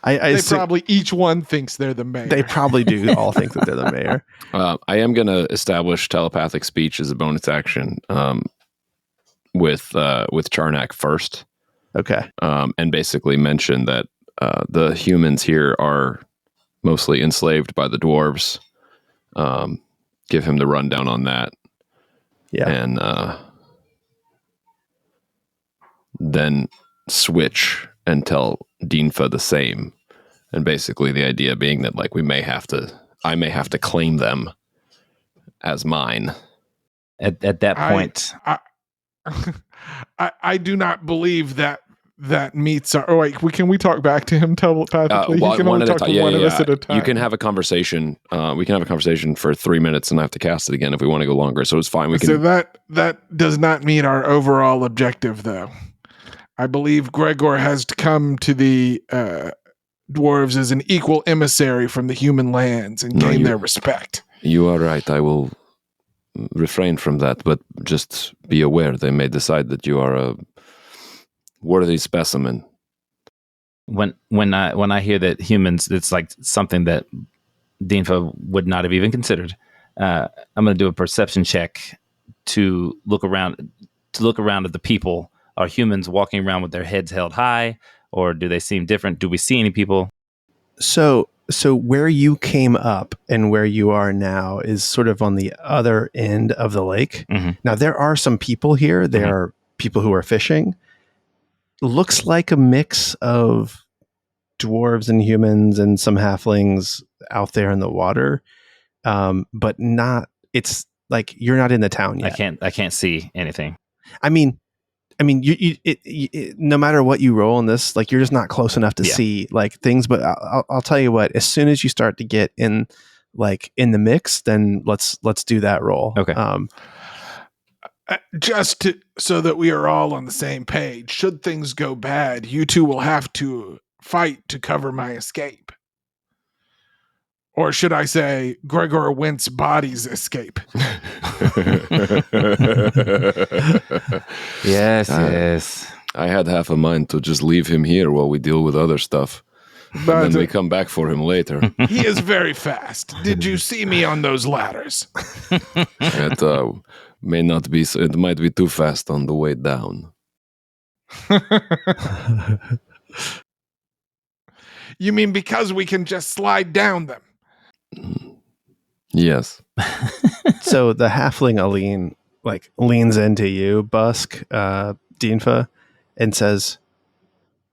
I They probably each one thinks they're the mayor. They probably do all think that they're the mayor. I am going to establish telepathic speech as a bonus action with Charnak first. Okay. And basically mention that the humans here are mostly enslaved by the dwarves. Give him the rundown on that. Yeah. And then switch and tell Dinfa the same. And basically the idea being that like I may have to claim them as mine. At that point, I do not believe that meets our. Oh wait, can we talk back to him telepathically? He can only talk to one of us at a time. You can have a conversation. We can have a conversation for 3 minutes, and I have to cast it again if we want to go longer. So it's fine. We can. So that does not meet our overall objective, though. I believe Gregor has to come to the dwarves as an equal emissary from the human lands and gain their respect. You are right. I will refrain from that, but just be aware they may decide that you are a worthy specimen. when I hear that humans, it's like something that Dinfa would not have even considered. I'm going to do a perception check to look around at the people. Are humans walking around with their heads held high, or do they seem different? Do we see any people? So where you came up and where you are now is sort of on the other end of the lake. Mm-hmm. Now there are some people here. There are people who are fishing. Looks like a mix of dwarves and humans and some halflings out there in the water. But not, it's like, you're not in the town yet. I can't see anything. I mean, no matter what you roll in this, like you're just not close enough to see like things. But I'll tell you what, as soon as you start to get in the mix, then let's do that roll. Okay. So that we are all on the same page. Should things go bad, you two will have to fight to cover my escape. Or should I say, Gregor Wentz body's escape? Yes. I had half a mind to just leave him here while we deal with other stuff. But and then we come back for him later. He is very fast. Did you see me on those ladders? It may not be. It might be too fast on the way down. You mean because we can just slide down them? Yes. So the halfling Aline leans into you, Busk, Dinfa, and says,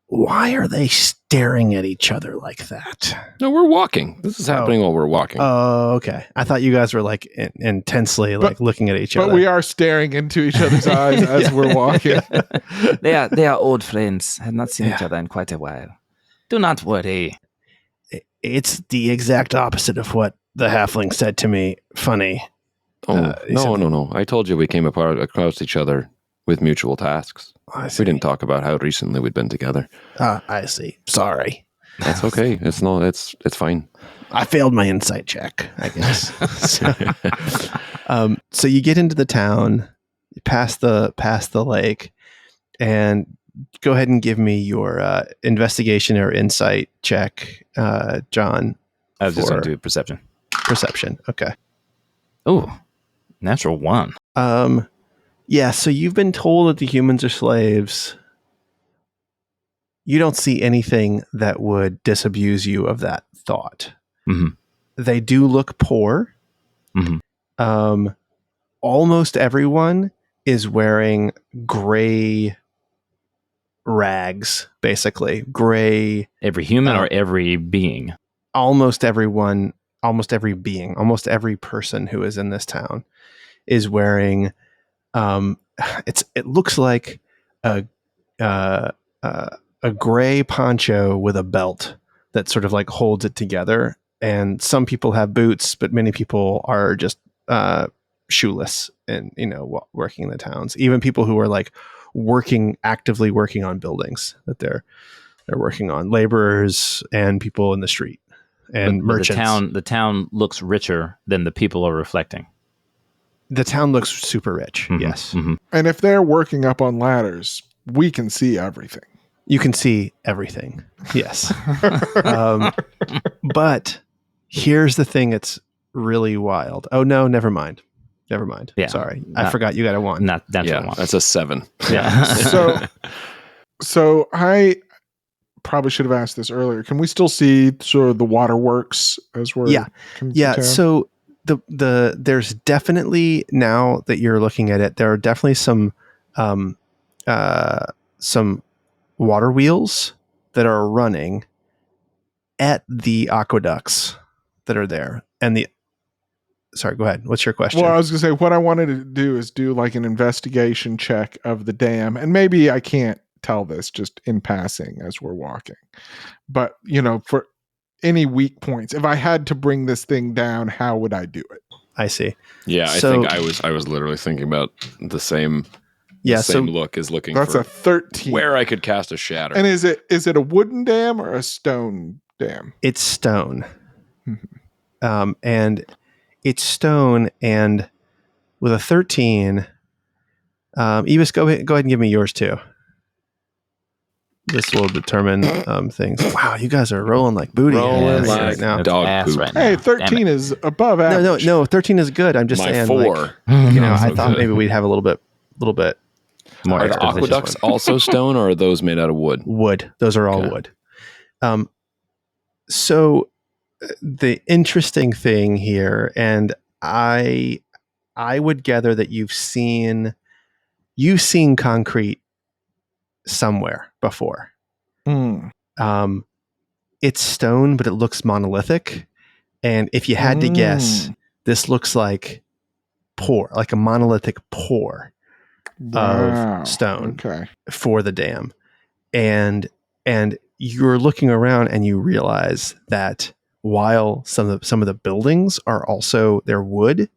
"Why are they staring at each other like that?" No, we're walking. This is happening while we're walking. Oh, okay. I thought you guys were intensely looking at each other. But we are staring into each other's eyes as we're walking. They are old friends. Have not seen each other in quite a while. Do not worry. It's the exact opposite of what the halfling said to me. Funny. No. I told you we came across each other with mutual tasks. We didn't talk about how recently we'd been together. I see. Sorry. That's okay. It's fine. I failed my insight check, I guess. So you get into the town, past the lake, and go ahead and give me your investigation or insight check, John. I was just going to do perception. Perception. Okay. Oh, natural 1. Yeah. So you've been told that the humans are slaves. You don't see anything that would disabuse you of that thought. Mm-hmm. They do look poor. Mm-hmm. Almost everyone is wearing gray rags, basically gray. Every human or every being? Almost everyone, almost every being, almost every person who is in this town. is wearing it looks like a uh, a gray poncho with a belt that sort of like holds it together. And some people have boots, but many people are just shoeless and, working in the towns. Even people who are like actively working on buildings that they're working on, laborers and people in the street and But merchants. the town looks richer than the people are reflecting. The town looks super rich. Mhm, Yes. mhm. And if they're working up on ladders, we can see everything. You can see everything. Yes. But here's the thing that's really wild. Oh, no, never mind. Yeah. Sorry. I forgot you got a 1. Not that's what I Yeah, want. that's a 7. Yeah. So I probably should have asked this earlier. Can we still see sort of the waterworks as we're Yeah. coming to Yeah. town? So there's definitely, now that you're looking at it, there are definitely some water wheels that are running at the aqueducts that are there. And sorry, go ahead. What's your question? Well, I was going to say, what I wanted to do is do like an investigation check of the dam. And maybe I can't tell this just in passing as we're walking. But, for any weak points, if I had to bring this thing down, how would I do it? I see. Yeah, I So- think I was literally thinking about the same Yeah. same So look as looking That's for a 13. where I could cast a shatter. And is it a wooden dam or a stone dam? it's stone. And it's stone, and with a 13, Evis, go ahead and give me yours too. This will determine things. Wow, you guys are rolling like booty Rolling heads like right now. That's dog ass poop. right now. Hey, Damn 13 it. is above average. No, 13 is good. I'm just My saying, 4. like, I So thought good. maybe we'd have a little bit More Are the exposition. aqueducts also stone, or are those made out of wood? wood. Those are all Okay. wood. So the interesting thing here, and I would gather that you've seen concrete somewhere before. Hmm. It's stone, but it looks monolithic. And if you had to guess, this looks like a monolithic pour Wow. of stone Okay. for the dam. And you're looking around and you realize that while some of the buildings are also, they're wood,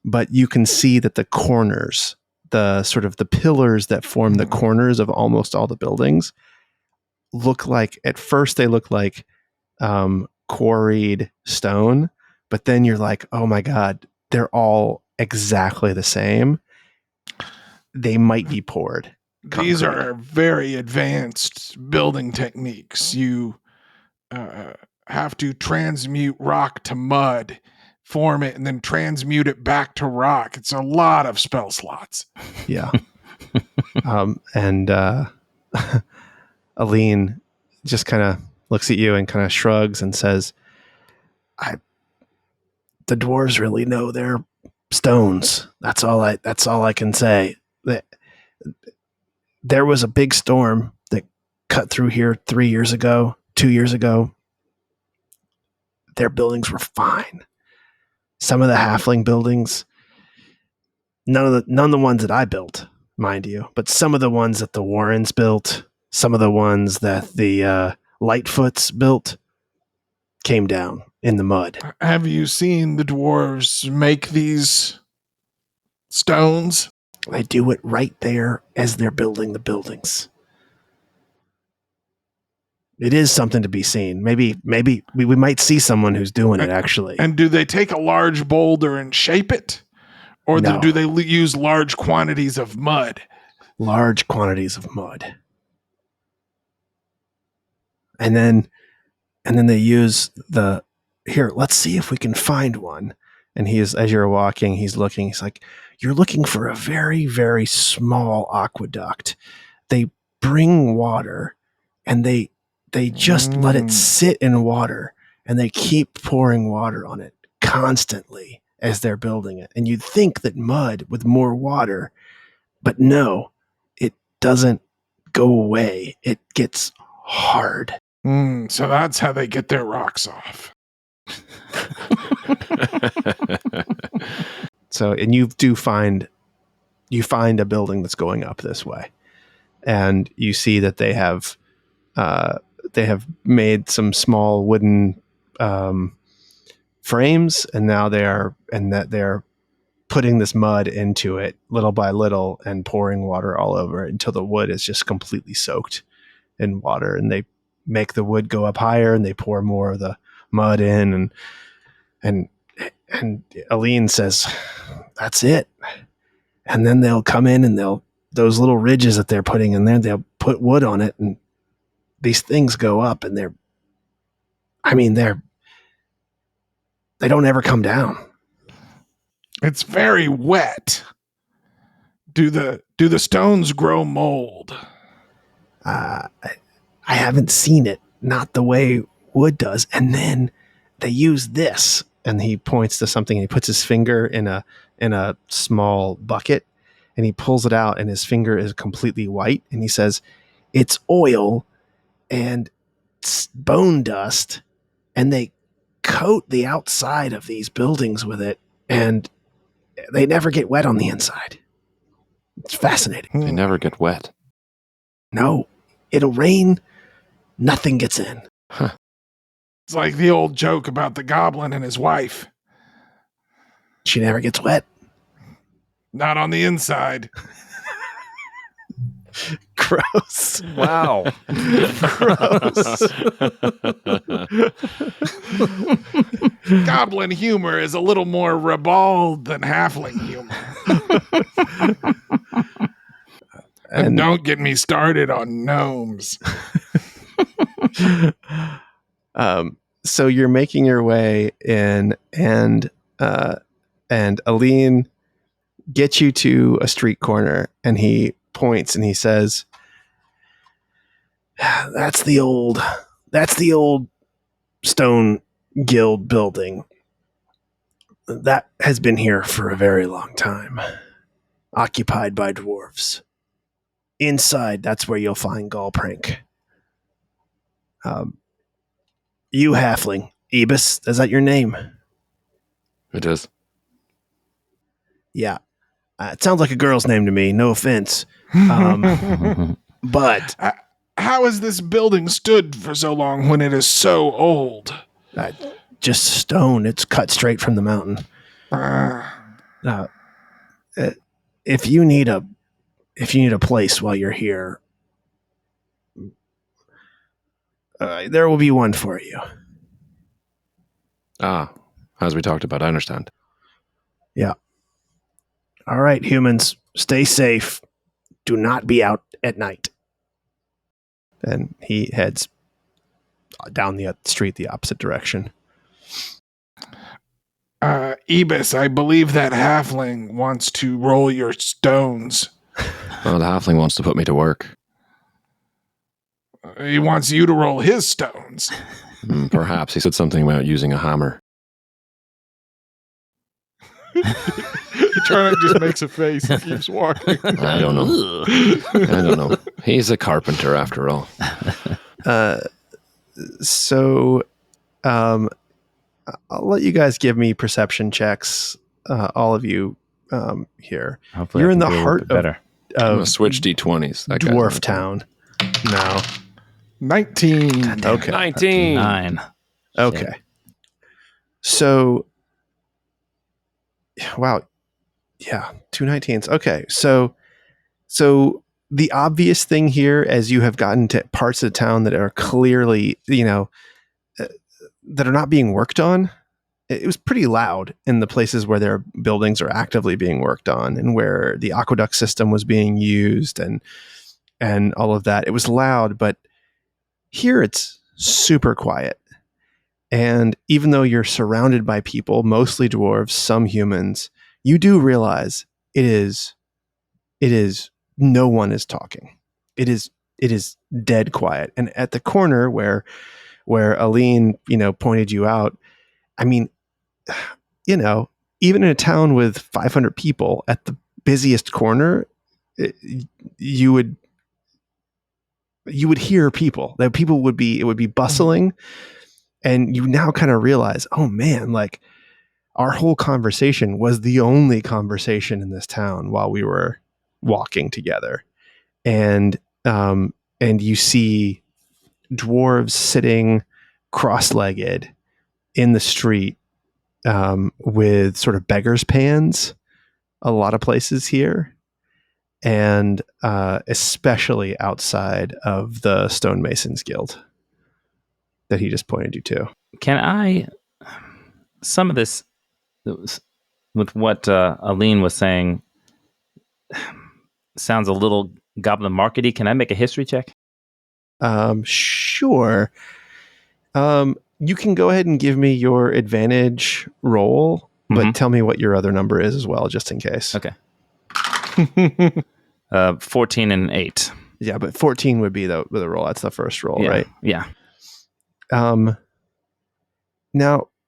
but you can see that the corners, the sort of the pillars that form the corners of almost all the buildings, look like, at first they look like quarried stone, but then you're like, oh my God, they're all exactly the same. They might be poured. These concrete. are very advanced building techniques. You have to transmute rock to mud, form it, and then transmute it back to rock. It's a lot of spell slots. Yeah. And Aline just kind of looks at you and kind of shrugs and says, the dwarves really know their stones. That's all I can say. There was a big storm that cut through here 2 years ago. Their buildings were fine. Some of the halfling buildings, none of the ones that I built, mind you, but some of the ones that the Warrens built, some of the ones that the Lightfoots built, came down in the mud. Have you seen the dwarves make these stones? They do it right there as they're building the buildings. It is something to be seen. Maybe we might see someone who's doing it, actually. And do they take a large boulder and shape it? Or No. do they use large quantities of mud? Large quantities of mud. And then they use here, let's see if we can find one. And as you're walking, he's looking, he's like, you're looking for a very, very small aqueduct. They bring water and they just let it sit in water, and they keep pouring water on it constantly as they're building it. And you'd think that mud with more water, but no, it doesn't go away. It gets hard. So that's how they get their rocks off. So, and you find a building that's going up this way, and you see that they have made some small wooden frames, and now they're putting this mud into it little by little and pouring water all over it until the wood is just completely soaked in water. And they make the wood go up higher, and they pour more of the mud in, and Aline says, "That's it." And then they'll come in, and those little ridges that they're putting in there, they'll put wood on it, and these things go up, and they don't ever come down. It's very wet. Do the stones grow mold? I haven't seen it, not the way wood does. And then they use this, and he points to something, and he puts his finger in a small bucket, and he pulls it out, and his finger is completely white, and he says, "It's oil and bone dust, and they coat the outside of these buildings with it, and they never get wet on the inside. It's fascinating." They never get wet. No, it'll rain, nothing gets in. It's like the old joke about the goblin and his wife. She never gets wet. Not on the inside. Gross. Wow. Gross. Goblin humor is a little more ribald than halfling humor. And don't get me started on gnomes. So you're making your way in, and Aline gets you to a street corner, and he points and he says, That's the old stone guild building. That has been here for a very long time, occupied by dwarves. Inside, that's where you'll find Gallprank. You halfling, Ebus, is that your name? It is. Yeah. It sounds like a girl's name to me, no offense. But how has this building stood for so long when it is so old? Just stone. It's cut straight from the mountain. If you need a place while you're here, there will be one for you. As we talked about, I understand. Yeah. All right, humans, stay safe. Do not be out at night. And he heads down the street the opposite direction. Ebus, I believe that halfling wants to roll your stones. Well, the halfling wants to put me to work. He wants you to roll his stones. Perhaps. He said something about using a hammer. Turner just makes a face and keeps walking. I don't know. He's a carpenter after all. So I'll let you guys give me perception checks, all of you here. Hopefully You're I in can the do a heart bit better. I'm of gonna switch D20s. That guy's Dwarf not- Town. No. 19. Okay. 19. 9. Okay. So, wow. Yeah, 2 19s. Okay. So the obvious thing here, as you have gotten to parts of the town that are clearly, that are not being worked on, it was pretty loud in the places where their buildings are actively being worked on and where the aqueduct system was being used and all of that. It was loud, but here it's super quiet. And even though you're surrounded by people, mostly dwarves, some humans, you do realize it is no one is talking. It is dead quiet. And at the corner where Aline, pointed you out, I mean, even in a town with 500 people, at the busiest corner, you would hear people. That people it would be bustling, and you now kind of realize, oh man, like our whole conversation was the only conversation in this town while we were walking together. And you see dwarves sitting cross-legged in the street with sort of beggars' pans a lot of places here, and especially outside of the Stonemasons Guild that he just pointed you to. Can I, some of this, with what Aline was saying, sounds a little Goblin markety. Can I make a history check? Sure. You can go ahead and give me your advantage roll, but tell me what your other number is as well, just in case. Okay. 14 and 8. Yeah, but 14 would be the roll. That's the first roll, right? Yeah. Now,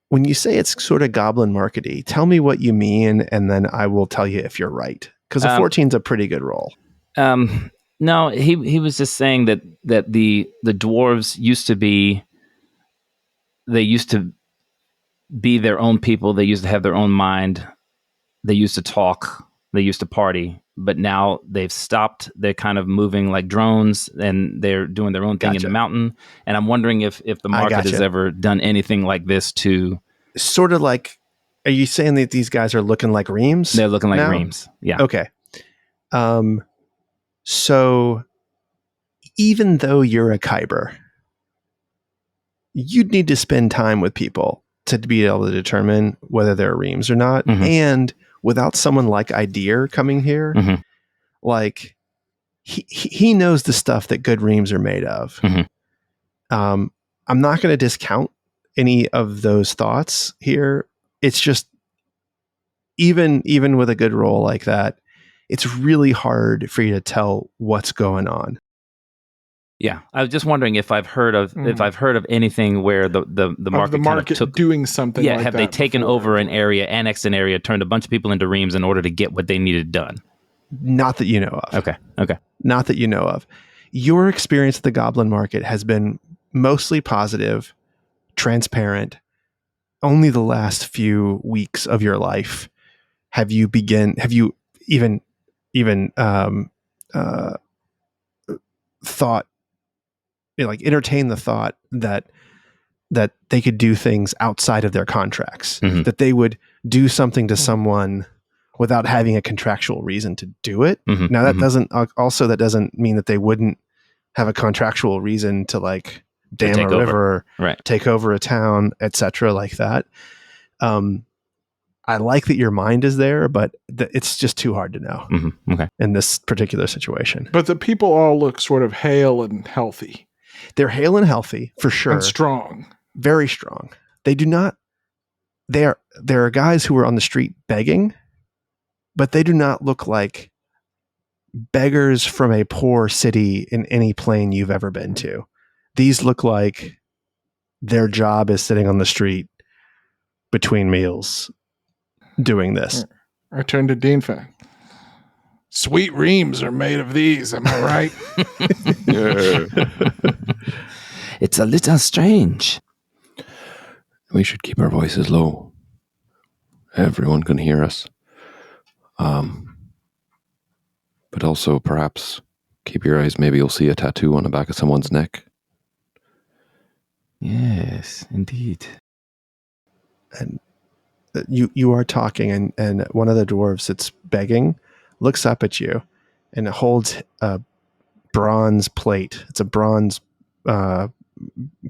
when you say it's sort of Goblin markety, tell me what you mean, and then I will tell you if you're right. Because a 14 is a pretty good roll. No, he was just saying that the dwarves used to be their own people. They used to have their own mind. They used to talk. They used to party. But now they've stopped. They're kind of moving like drones, and they're doing their own thing in the mountain. And I'm wondering if the market has ever done anything like this to... Sort of like, are you saying that these guys are looking like Remes? They're looking like Remes. Yeah. Okay. So even though you're a Kyber, you'd need to spend time with people to be able to determine whether they're Remes or not. And without someone like Idea coming here, like he knows the stuff that good Remes are made of. I'm not going to discount any of those thoughts here. It's just even with a good roll like that, it's really hard for you to tell what's going on. Yeah, I was just wondering if I've heard of anything where the market kind of took doing something. Yeah, like have that they taken before. over an area, annexed an area, turned a bunch of people into Remes in order to get what they needed done? Not that you know of. Okay. Not that you know of. Your experience at the Goblin Market has been mostly positive, transparent. Only the last few weeks of your life have you even thought, like entertain the thought that they could do things outside of their contracts, that they would do something to someone without having a contractual reason to do it. Now that doesn't mean that they wouldn't have a contractual reason to like dam a river, take over a town, etc. like that. I like that your mind is there, but it's just too hard to know in this particular situation. But the people all look sort of hale and healthy. They're hale and healthy for sure. And strong. Very strong. They do not, there are guys who are on the street begging, but they do not look like beggars from a poor city in any plane you've ever been to. These look like their job is sitting on the street between meals doing this. I turned to Deanfa. Sweet Remes are made of these, am I right? It's a little strange. We should keep our voices low. Everyone can hear us. But also perhaps keep your eyes. Maybe you'll see a tattoo on the back of someone's neck. Yes, indeed. And you are talking, and one of the dwarves that's begging looks up at you and holds a bronze plate. It's a bronze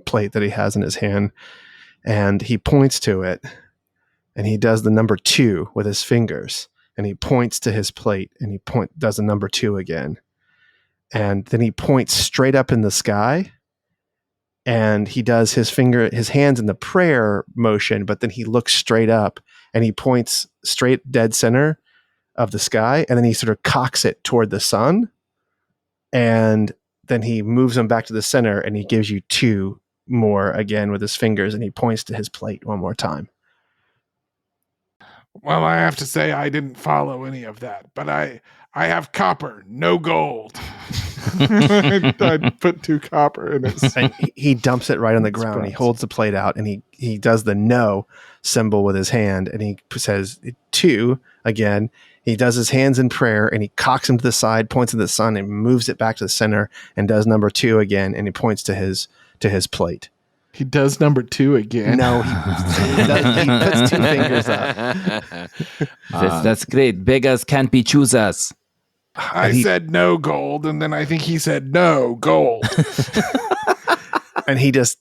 plate that he has in his hand, and he points to it, and he does the number 2 with his fingers, and he points to his plate, and he does the number 2 again, and then he points straight up in the sky, and he does his hands in the prayer motion, but then he looks straight up and he points straight dead center of the sky, and then he sort of cocks it toward the sun, and then he moves them back to the center, and he gives you 2 more again with his fingers, and he points to his plate one more time. Well, I have to say I didn't follow any of that, but I have copper, no gold. I put 2 copper in it. And he dumps it right on the That's ground. He gross. holds the plate out and he does the no symbol with his hand and he says 2 again. He does his hands in prayer and he cocks them to the side, points to the sun and moves it back to the center and does number 2 again. And he points to his plate. He does number 2 again. No, he puts 2 fingers up. That's great. Beggars can't be choosers. I said no gold, and then I think he said no gold. And he just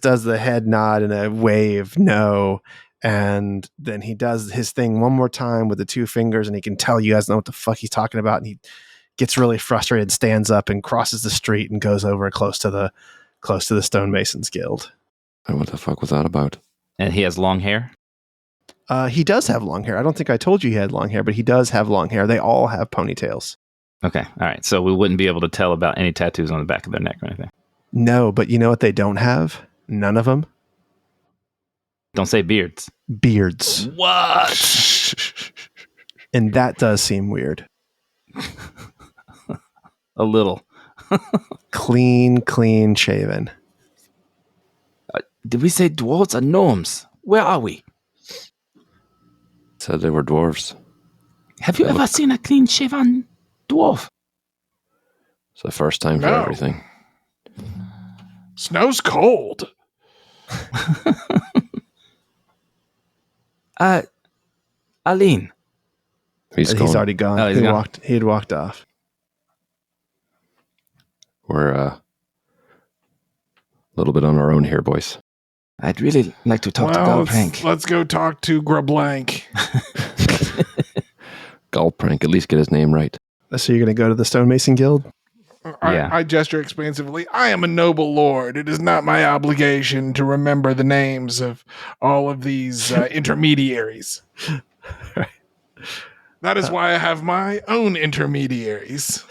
does the head nod and a wave no. And then he does his thing one more time with the 2 fingers, and he can tell you guys know what the fuck he's talking about. And he gets really frustrated, stands up, and crosses the street and goes over close to the Stonemasons Guild. And what the fuck was that about? And he has long hair. He does have long hair. I don't think I told you he had long hair, but he does have long hair. They all have ponytails. Okay, all right. So we wouldn't be able to tell about any tattoos on the back of their neck or anything. No, but you know what they don't have? None of them. Don't say beards. Beards. What? And that does seem weird. A little. Clean shaven. Did we say dwarves or gnomes? Where are we? Said they were dwarves. Have you ever seen a clean-shaven dwarf? It's the first time for No. everything. Snow's cold. Aline. He's already gone. Oh, he's gone. He had walked off. We're a little bit on our own here, boys. I'd really like to talk to Galprank. Let's go talk to Grublank. Gulprank, at least get his name right. So you're going to go to the Stonemason Guild? Yeah. I gesture expansively. I am a noble lord. It is not my obligation to remember the names of all of these intermediaries. That is why I have my own intermediaries.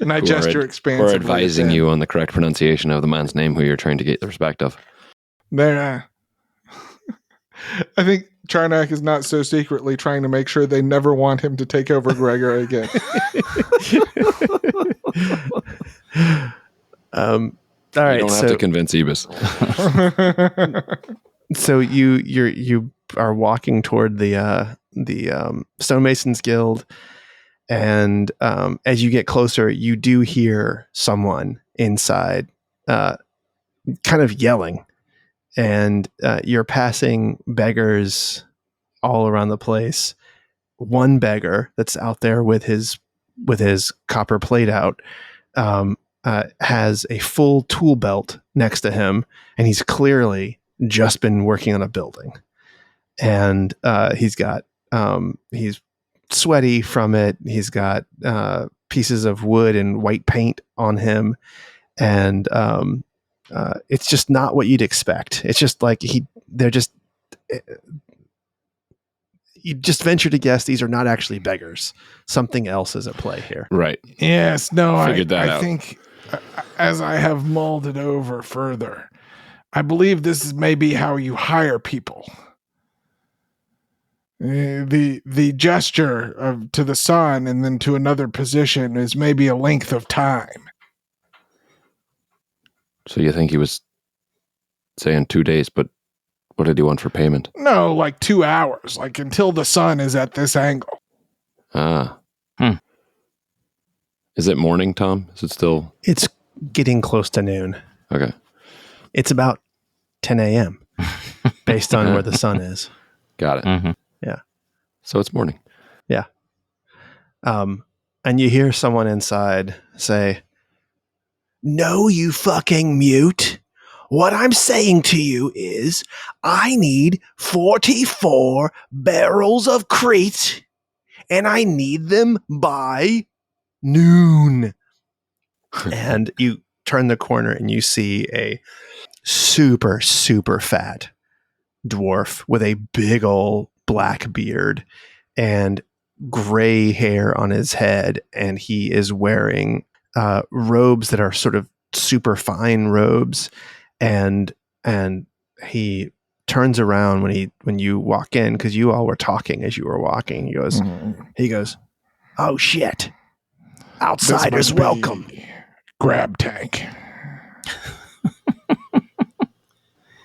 And I gesture expansively. We're advising you on the correct pronunciation of the man's name who you're trying to get the respect of. There. I think Charnak is not so secretly trying to make sure they never want him to take over Gregor again. All right. You don't have to convince Ebus. So you are walking toward the Stonemasons Guild, and as you get closer, you do hear someone inside, kind of yelling, and you're passing beggars all around the place. One beggar that's out there with his copper plate out has a full tool belt next to him, and he's clearly just been working on a building, and he's sweaty from it. He's got pieces of wood and white paint on him, and it's just not what you'd expect. It's just like you just venture to guess these are not actually beggars. Something else is at play here. Right. Yes, no, I out. think as I have mulled it over further, I believe this is maybe how you hire people. The gesture to the sun and then to another position is maybe a length of time. So you think he was saying 2 days, but what did he want for payment? No, like 2 hours, like until the sun is at this angle. Ah. Is it morning, Tom? Is it still? It's getting close to noon. Okay. It's about 10 a.m. based on where the sun is. Got it. Mm-hmm. Yeah. So it's morning. Yeah. And you hear someone inside say, "No, you fucking mute. What I'm saying to you is I need 44 barrels of Crete, and I need them by noon." And you turn the corner and you see a super, super fat dwarf with a big old black beard and gray hair on his head. And he is wearing robes that are sort of super fine robes. And he turns around when you walk in, because you all were talking as you were walking. He goes, "Oh shit. Outsiders This might welcome. be Grab tank.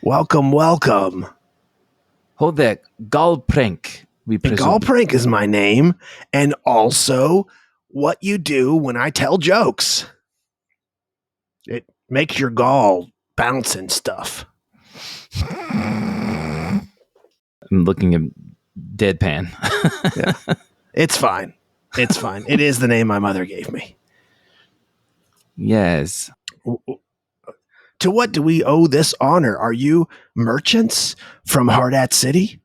Welcome, welcome. Hold there, Galprank, we presume. Galprank is my name, and also what you do when I tell jokes. It makes your gall bounce and stuff. I'm looking at deadpan. Yeah. It's fine. It's fine. It is the name my mother gave me. Yes. To what do we owe this honor? Are you merchants from Hardat City?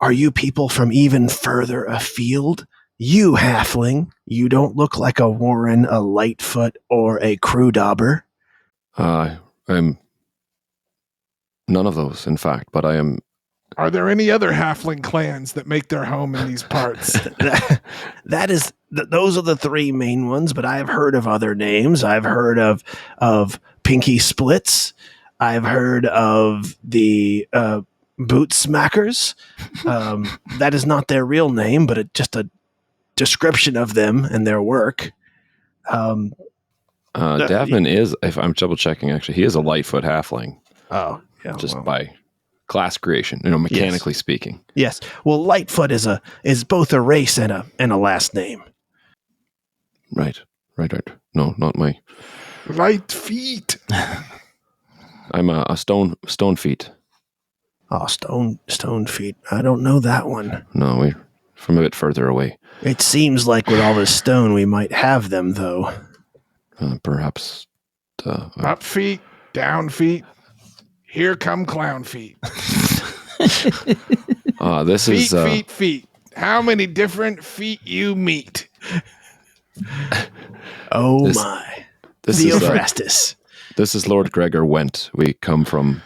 Are you people from even further afield? You halfling, you don't look like a Warren, a Lightfoot, or a crew dauber. I'm none of those, in fact, but I am. Are there any other halfling clans that make their home in these parts? Those are the three main ones, but I've heard of other names. I've heard of Pinky Splits. I've heard of the Boot Smackers. That is not their real name, but just a description of them and their work. Davman is, if I'm double checking, actually, he is a Lightfoot halfling. Oh, yeah. Just by class creation, mechanically Yes. speaking. Yes. Well, Lightfoot is both a race and a last name. Right. No, not my. Light feet. I'm a stone feet. Oh, stone feet. I don't know that one. No, we're from a bit further away. It seems like with all this stone, we might have them, though. Perhaps. Up feet, down feet. Here come clown feet. This Feet, is feet. How many different feet you meet? Oh This- my. this is Theophrastus. this is Lord Gregor Went. We come from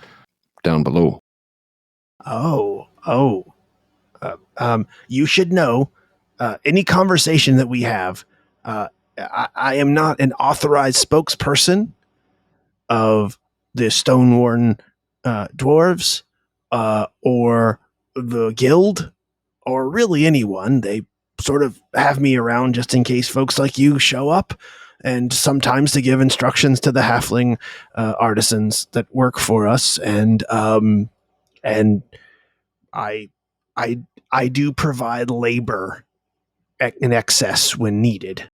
down below. You should know, any conversation that we have, I am not an authorized spokesperson of the Stonewarden dwarves or the guild or really anyone. They sort of have me around just in case folks like you show up, and sometimes to give instructions to the halfling artisans that work for us. And I do provide labor in excess when needed.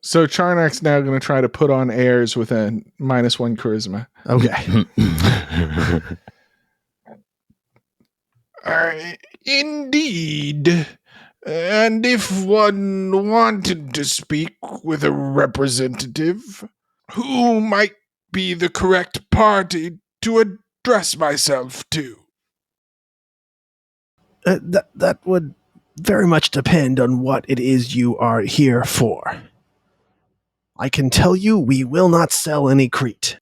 So Charnak's now going to try to put on airs with a -1 charisma. Okay. Indeed. And if one wanted to speak with a representative, who might be the correct party to address myself to? That would very much depend on what it is you are here for. I can tell you we will not sell any Crete.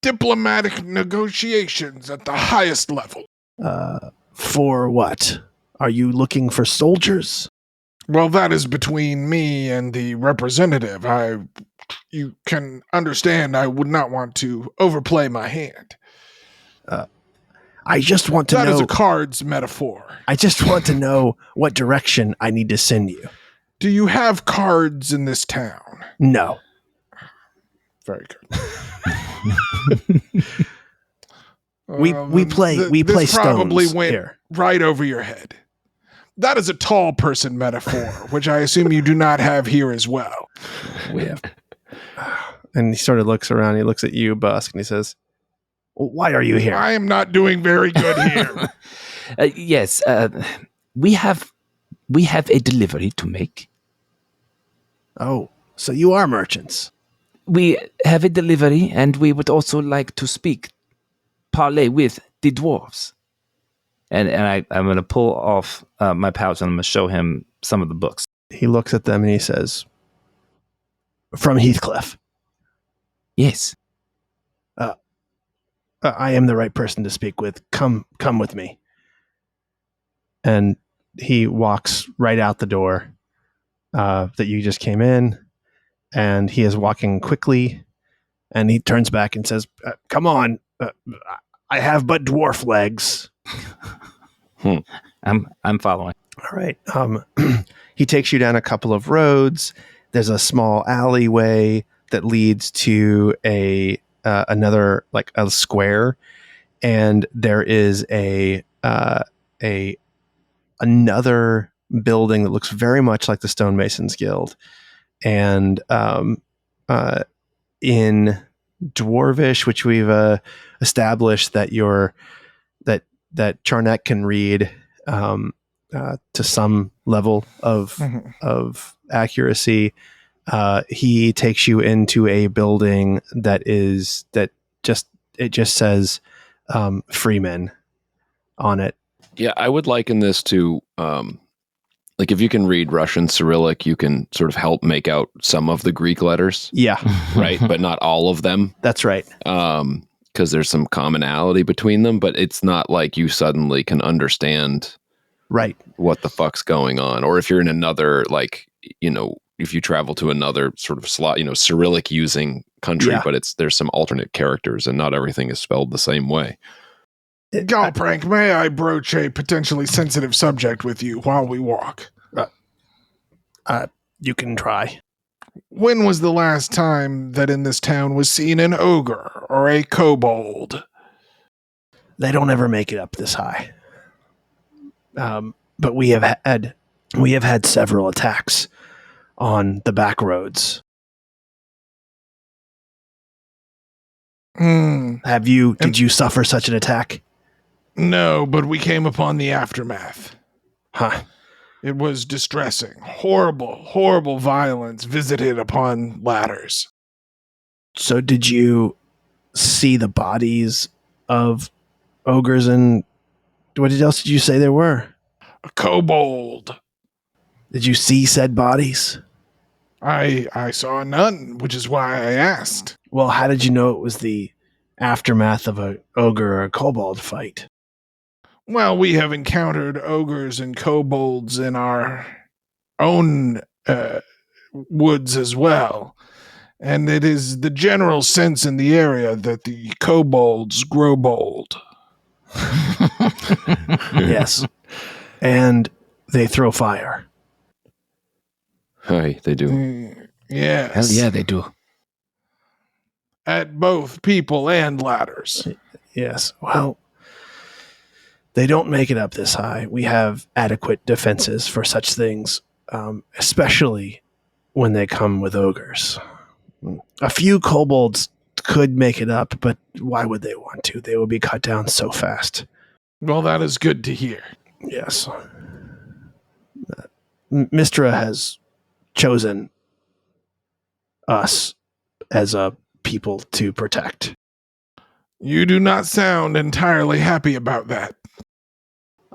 Diplomatic negotiations at the highest level. For what? Are you looking for soldiers? Well, that is between me and the representative. You can understand I would not want to overplay my hand. I just want to That know. is a cards metaphor. I just want to know what direction I need to send you. Do you have cards in this town? No. Very good. We play this probably stones went here. right over your head. That is a tall person metaphor, which I assume you do not have here as well. We have. And he sort of looks around. He looks at you, Busk, and he says, well, "Why are you here?" I am not doing very good here. Yes, we have a delivery to make. Oh, so you are merchants. We have a delivery, and we would also like to parley with the dwarves. And I'm going to pull off my pouch, and I'm going to show him some of the books. He looks at them and he says, "From Heathcliff. Yes. I am the right person to speak with. Come with me." And he walks right out the door that you just came in, and he is walking quickly, and he turns back and says, "Come on, I have but dwarf legs." I'm following. All right. he takes you down a couple of roads. There's a small alleyway that leads to another, like a square, and there is another building that looks very much like the Stonemasons Guild. And in Dwarvish, which we've established that that Charnet can read to some level of accuracy, he takes you into a building that just says Freeman on it. Yeah, I would liken this to like if you can read Russian Cyrillic, you can sort of help make out some of the Greek letters. Yeah, right, but not all of them. That's right. Because there's some commonality between them, but it's not like you suddenly can understand right what the fuck's going on. Or if you're in another, like, if you travel to another sort of Cyrillic using country, but there's some alternate characters and not everything is spelled the same way. Galprank, may I broach a potentially sensitive subject with you while we walk? You can try. When was the last time that in this town was seen an ogre or a kobold? They don't ever make it up this high. But we have had several attacks on the back roads. Did you suffer such an attack? No, but we came upon the aftermath. Huh. It was distressing. Horrible, horrible violence visited upon ladders. So did you see the bodies of ogres, and what else did you say there were? A kobold. Did you see said bodies? I saw none, which is why I asked. Well, how did you know it was the aftermath of a ogre or a kobold fight? Well, we have encountered ogres and kobolds in our own woods as well. And it is the general sense in the area that the kobolds grow bold. Yes. And they throw fire. Hi, they do. Yes. Hell yeah, they do. At both people and ladders. Yes. Well, they don't make it up this high. We have adequate defenses for such things, especially when they come with ogres. A few kobolds could make it up, but why would they want to? They would be cut down so fast. Well, that is good to hear. Yes. Mistra has chosen us as a people to protect. You do not sound entirely happy about that.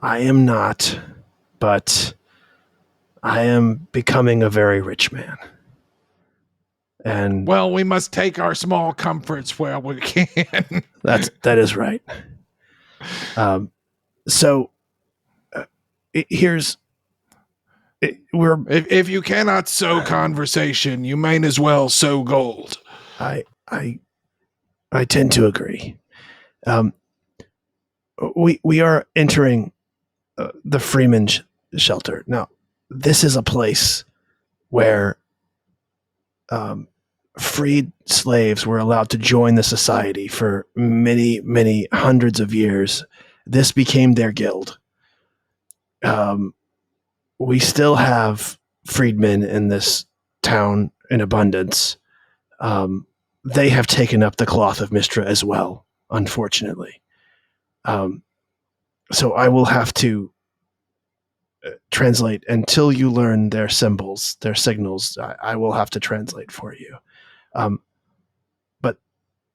I am not, but I am becoming a very rich man. And well, we must take our small comforts where we can. that is right. If you cannot sow conversation, you might as well sow gold. I tend to agree. We are entering the Freeman shelter. Now, this is a place where freed slaves were allowed to join the society for many, many hundreds of years. This became their guild. We still have freedmen in this town in abundance. They have taken up the cloth of Mistra as well, unfortunately. So I will have to translate until you learn their symbols, their signals. I will have to translate for you. But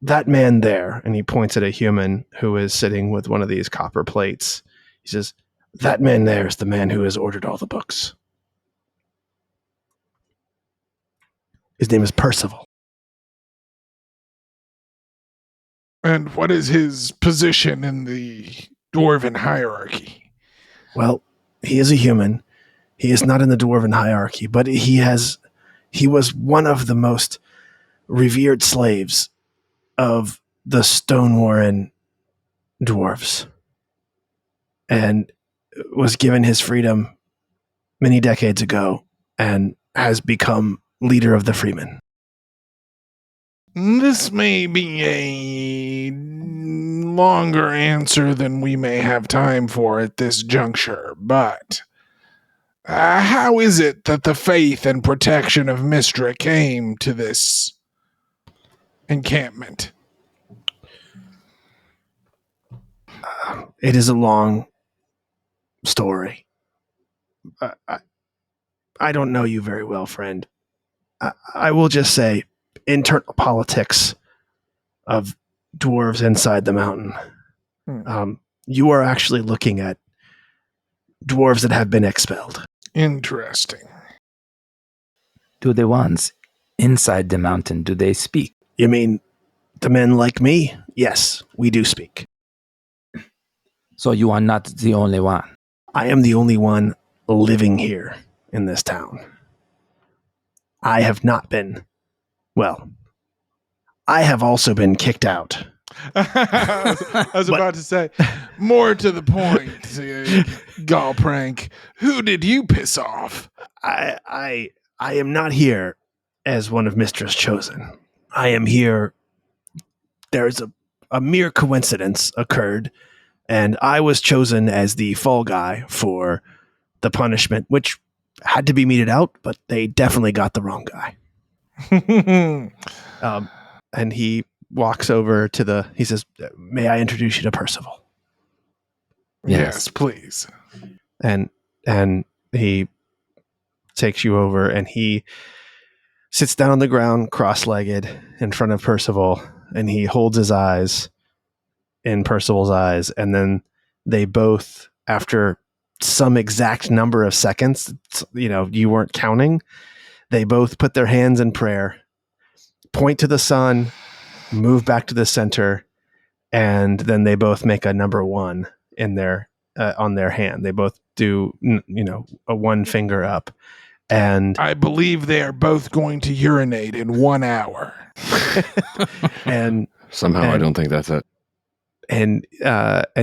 that man there, and he points at a human who is sitting with one of these copper plates. He says, that man there is the man who has ordered all the books. His name is Percival. And what is his position in the dwarven hierarchy? Well, he is a human. He is not in the dwarven hierarchy, but he was one of the most revered slaves of the Stonewarren dwarves, and was given his freedom many decades ago and has become leader of the freemen. This may be a longer answer than we may have time for at this juncture, but how is it that the faith and protection of Mystra came to this encampment? It is a long story. I don't know you very well, friend. I will just say internal politics of dwarves inside the mountain. You are actually looking at dwarves that have been expelled. Interesting. Do the ones inside the mountain, do they speak? You mean the men like me? Yes, we do speak. So you are not the only one. I am the only one living here in this town. I have not been, well, I have also been kicked out. I was about to say, more to the point, Gallprank, who did you piss off? I am not here as one of Mistress Chosen. I am here. There's a mere coincidence occurred, and I was chosen as the fall guy for the punishment, which had to be meted out, but they definitely got the wrong guy. And he walks over to he says, "May I introduce you to Percival?" Yes, please. And he takes you over, and he sits down on the ground, cross-legged, in front of Percival, and he holds his eyes in Percival's eyes, and then they both, after some exact number of seconds, you weren't counting, they both put their hands in prayer, point to the sun, move back to the center, and then they both make a number 1 in their on their hand. They both do a one finger up, and I believe they are both going to urinate in 1 hour. and Somehow I don't think that's it. And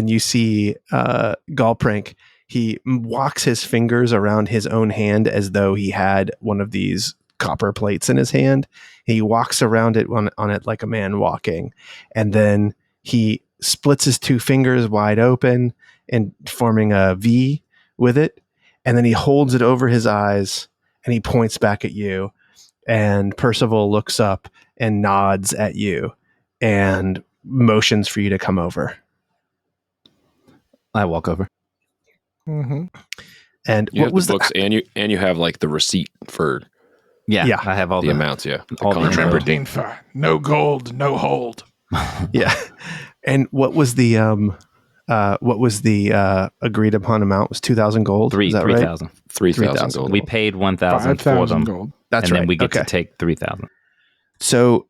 you see Gallprank, he walks his fingers around his own hand as though he had one of these copper plates in his hand. He walks around it on it like a man walking, and then he splits his 2 fingers wide open and forming a V with it, and then he holds it over his eyes and he points back at you, and Percival looks up and nods at you and motions for you to come over. I walk over. Mm-hmm. And You what have was the books, and you have like the receipt for Yeah, I have all the amounts. Yeah, all the Remember, info. Dinfa, no gold, no hold. Yeah. And what was the agreed upon amount? Was 2,000 gold? Is that right? 3,000. 3,000 gold. We paid 1,000 for 5,000 them, gold. That's and right. then we get Okay. to take 3,000. So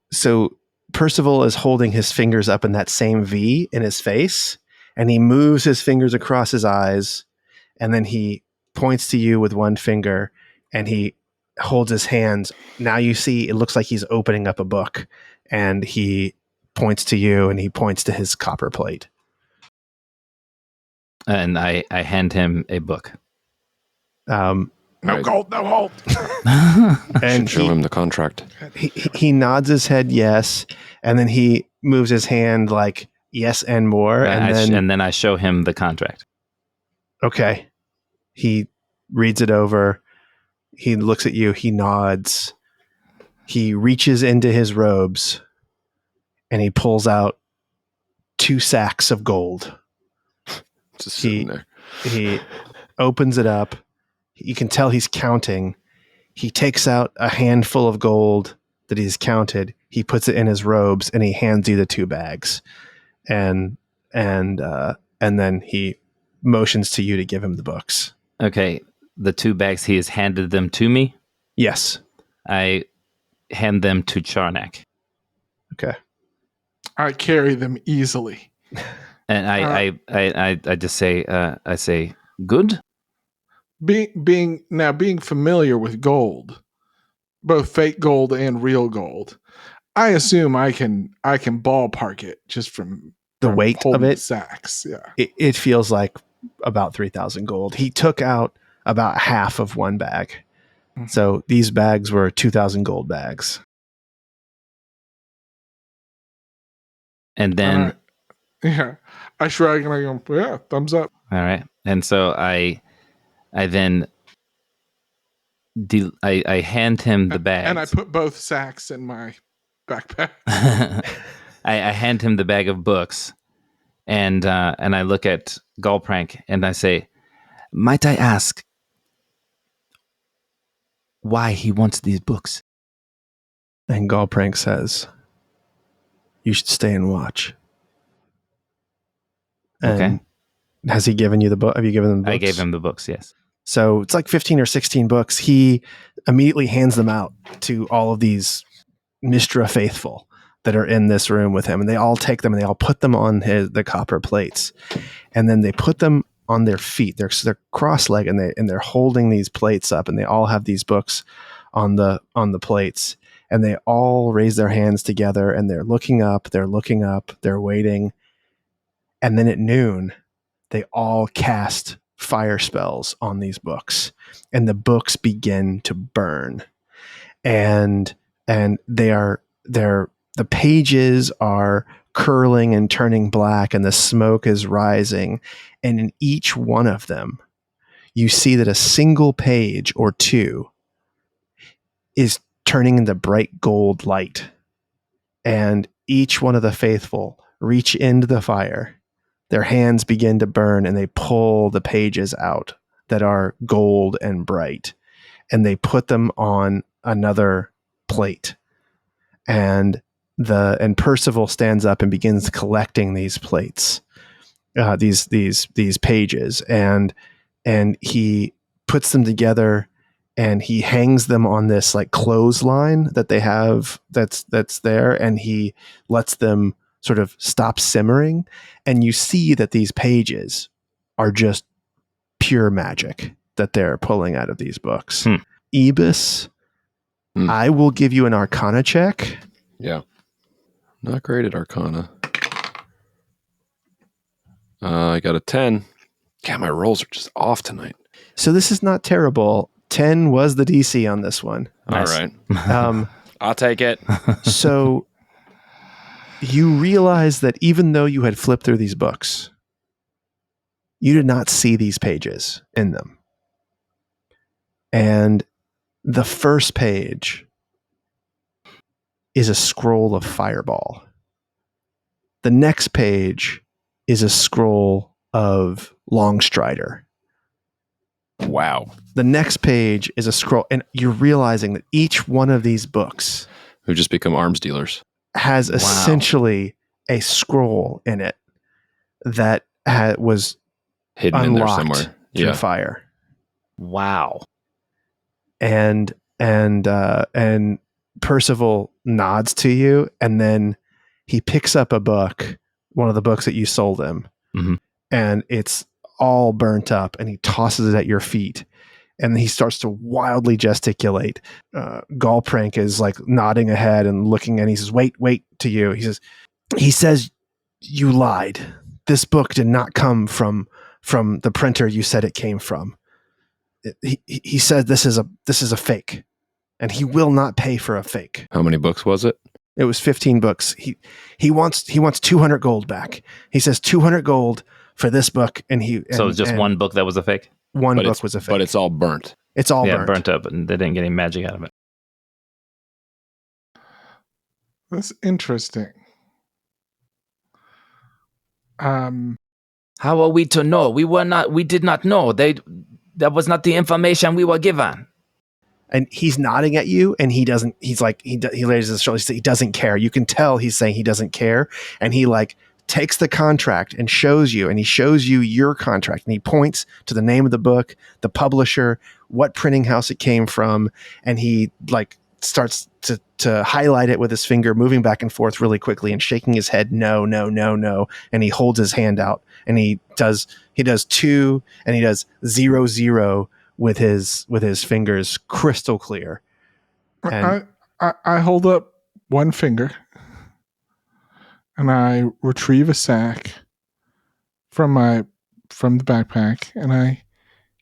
Percival is holding his fingers up in that same V in his face, and he moves his fingers across his eyes, and then he points to you with one finger, and he holds his hands. Now you see it looks like he's opening up a book, and he points to you, and he points to his copper plate. And I hand him a book. No Right. gold, no hold. And Should show him the contract. he nods his head yes, and then he moves his hand like yes and more, and then I show him the contract. okay. He reads it over. He looks at you. He nods. He reaches into his robes and he pulls out 2 sacks of gold. Just sitting there. He opens it up. You can tell he's counting. He takes out a handful of gold that he's counted. He puts it in his robes and he hands you the 2 bags. And then he motions to you to give him the books. Okay, the 2 bags, he has handed them to me. Yes. I hand them to Charnak. Okay. I carry them easily. And I just say, I say, good? Being familiar with gold, both fake gold and real gold, I assume I can ballpark it just from The weight of holding it? sacks. Yeah. It feels like about 3,000 gold. He took out about half of one bag. Mhm. So these bags were 2,000 gold bags. And then, I shrug and I go, yeah, thumbs up. all right. And so I then I hand him the bags. And I put both sacks in my backpack. I hand him the bag of books, and I look at Gulprank and I say, "Might I ask why he wants these books?" And Gulprank says, "You should stay and watch." And Okay. has he given you the book? Have you given him the books? I gave him the books. Yes. So it's like 15 or 16 books. He immediately hands them out to all of these Mistra faithful that are in this room with him. And they all take them and they all put them on the copper plates. And then they put them on their feet. They're cross-legged and they're holding these plates up, and they all have these books on the plates. And they all raise their hands together and they're looking up, they're waiting. And then at noon, they all cast fire spells on these books, and the books begin to burn. And the pages are curling and turning black, and the smoke is rising. And in each one of them, you see that a single page or two is turning into bright gold light. And each one of the faithful reach into the fire. Their hands begin to burn, and they pull the pages out that are gold and bright, and they put them on another plate. And Percival stands up and begins collecting these plates, these pages, and he puts them together, and he hangs them on this like clothesline that they have that's there, and he lets them sort of stop simmering, and you see that these pages are just pure magic that they're pulling out of these books. Ebus, I will give you an Arcana check. Yeah. Not great at Arcana. I got a 10. God, my rolls are just off tonight. So this is not terrible. 10 was the DC on this one. Nice. All right. I'll take it. So you realize that even though you had flipped through these books, you did not see these pages in them. And the first page is a scroll of fireball. The next page is a scroll of Longstrider. Wow. The next page is a scroll, and you're realizing that each one of these books Who just become arms dealers. has essentially a scroll in it that was Hidden in there unlocked somewhere. through Yeah. fire. Wow. And Percival nods to you, and then he picks up a book, one of the books that you sold him, and it's all burnt up, and he tosses it at your feet, and he starts to wildly gesticulate. Gulprank is like nodding ahead and looking, and he says, wait to you. He says, you lied. This book did not come from the printer you said it came from. He said this is a fake, and he will not pay for a fake. How many books was it? It was 15 books. He wants 200 gold back. He says 200 gold for this book, so it was just one book that was a fake. One book was a fake, but it's all burnt. It's all burnt up, and they didn't get any magic out of it. That's interesting. How are we to know? We did not know. That was not the information we were given. And he's nodding at you, and he doesn't. He's like he raises his shoulders. He doesn't care. You can tell he's saying he doesn't care, and he like takes the contract and shows you, and he shows you your contract, and he points to the name of the book, the publisher, what printing house it came from, and he like starts to highlight it with his finger, moving back and forth really quickly and shaking his head no, and he holds his hand out, and he does 2, and he does 0 with his fingers crystal clear. And I hold up one finger, and I retrieve a sack from the backpack, and I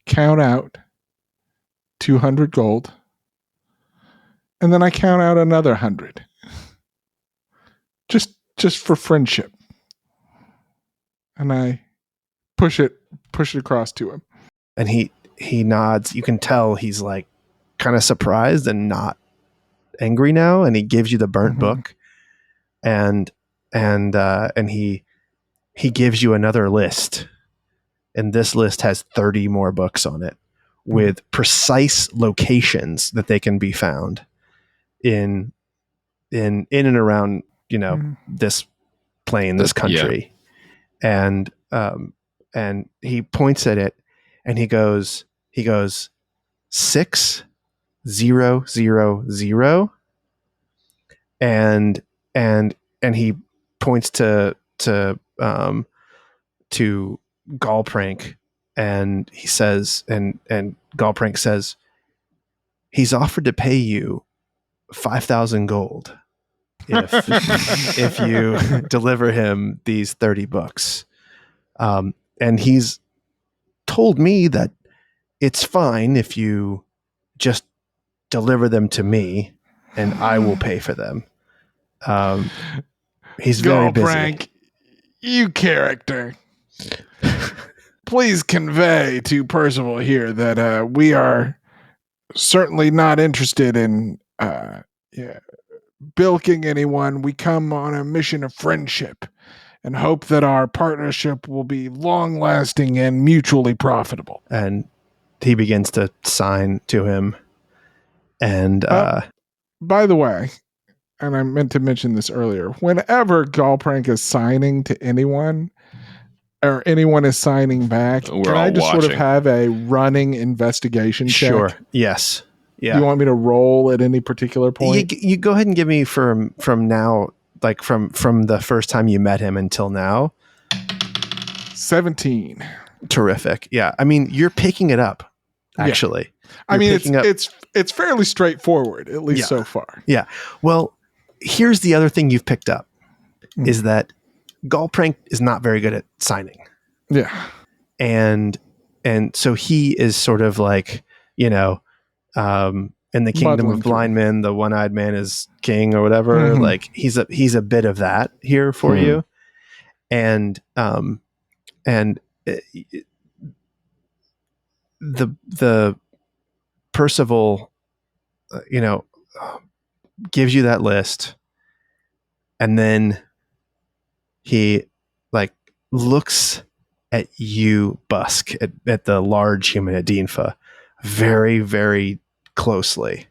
count out 200 gold. And then I count out another 100. Just for friendship. And I push it across to him. And he nods. You can tell he's like kind of surprised and not angry now. And he gives you the burnt book, and he gives you another list. And this list has 30 more books on it with precise locations that they can be found in and around, this plane, this country. Yeah. And he points at it and he goes 6 0 0 0, and he points to Gallprank, and he says, and Gallprank says, he's offered to pay you 5,000 gold if you deliver him these 30 books. And he's told me that it's fine if you just deliver them to me and I will pay for them. He's very busy. Gallprank, you character. Please convey to Percival here that we are certainly not interested in bilking anyone. We come on a mission of friendship and hope that our partnership will be long-lasting and mutually profitable. And he begins to sign to him. And by the way, and I meant to mention this earlier, whenever Gallprank is signing to anyone, or anyone is signing back, can I just sort of have a running investigation check? Sure. Yes. Yeah. Do you want me to roll at any particular point? You go ahead and give me from now, like from the first time you met him until now. 17. Terrific. Yeah. I mean, you're picking it up, actually. Yeah. I mean, it's fairly straightforward, at least so far. Yeah. Well, here's the other thing you've picked up is that Gallprank is not very good at signing. Yeah. And so he is sort of like, in the kingdom of blind men, the one-eyed man is king or whatever. Like he's a bit of that here for you. And the Percival, gives you that list, and then he looks at you, Busk, at the large human at Dinfa, very, very closely.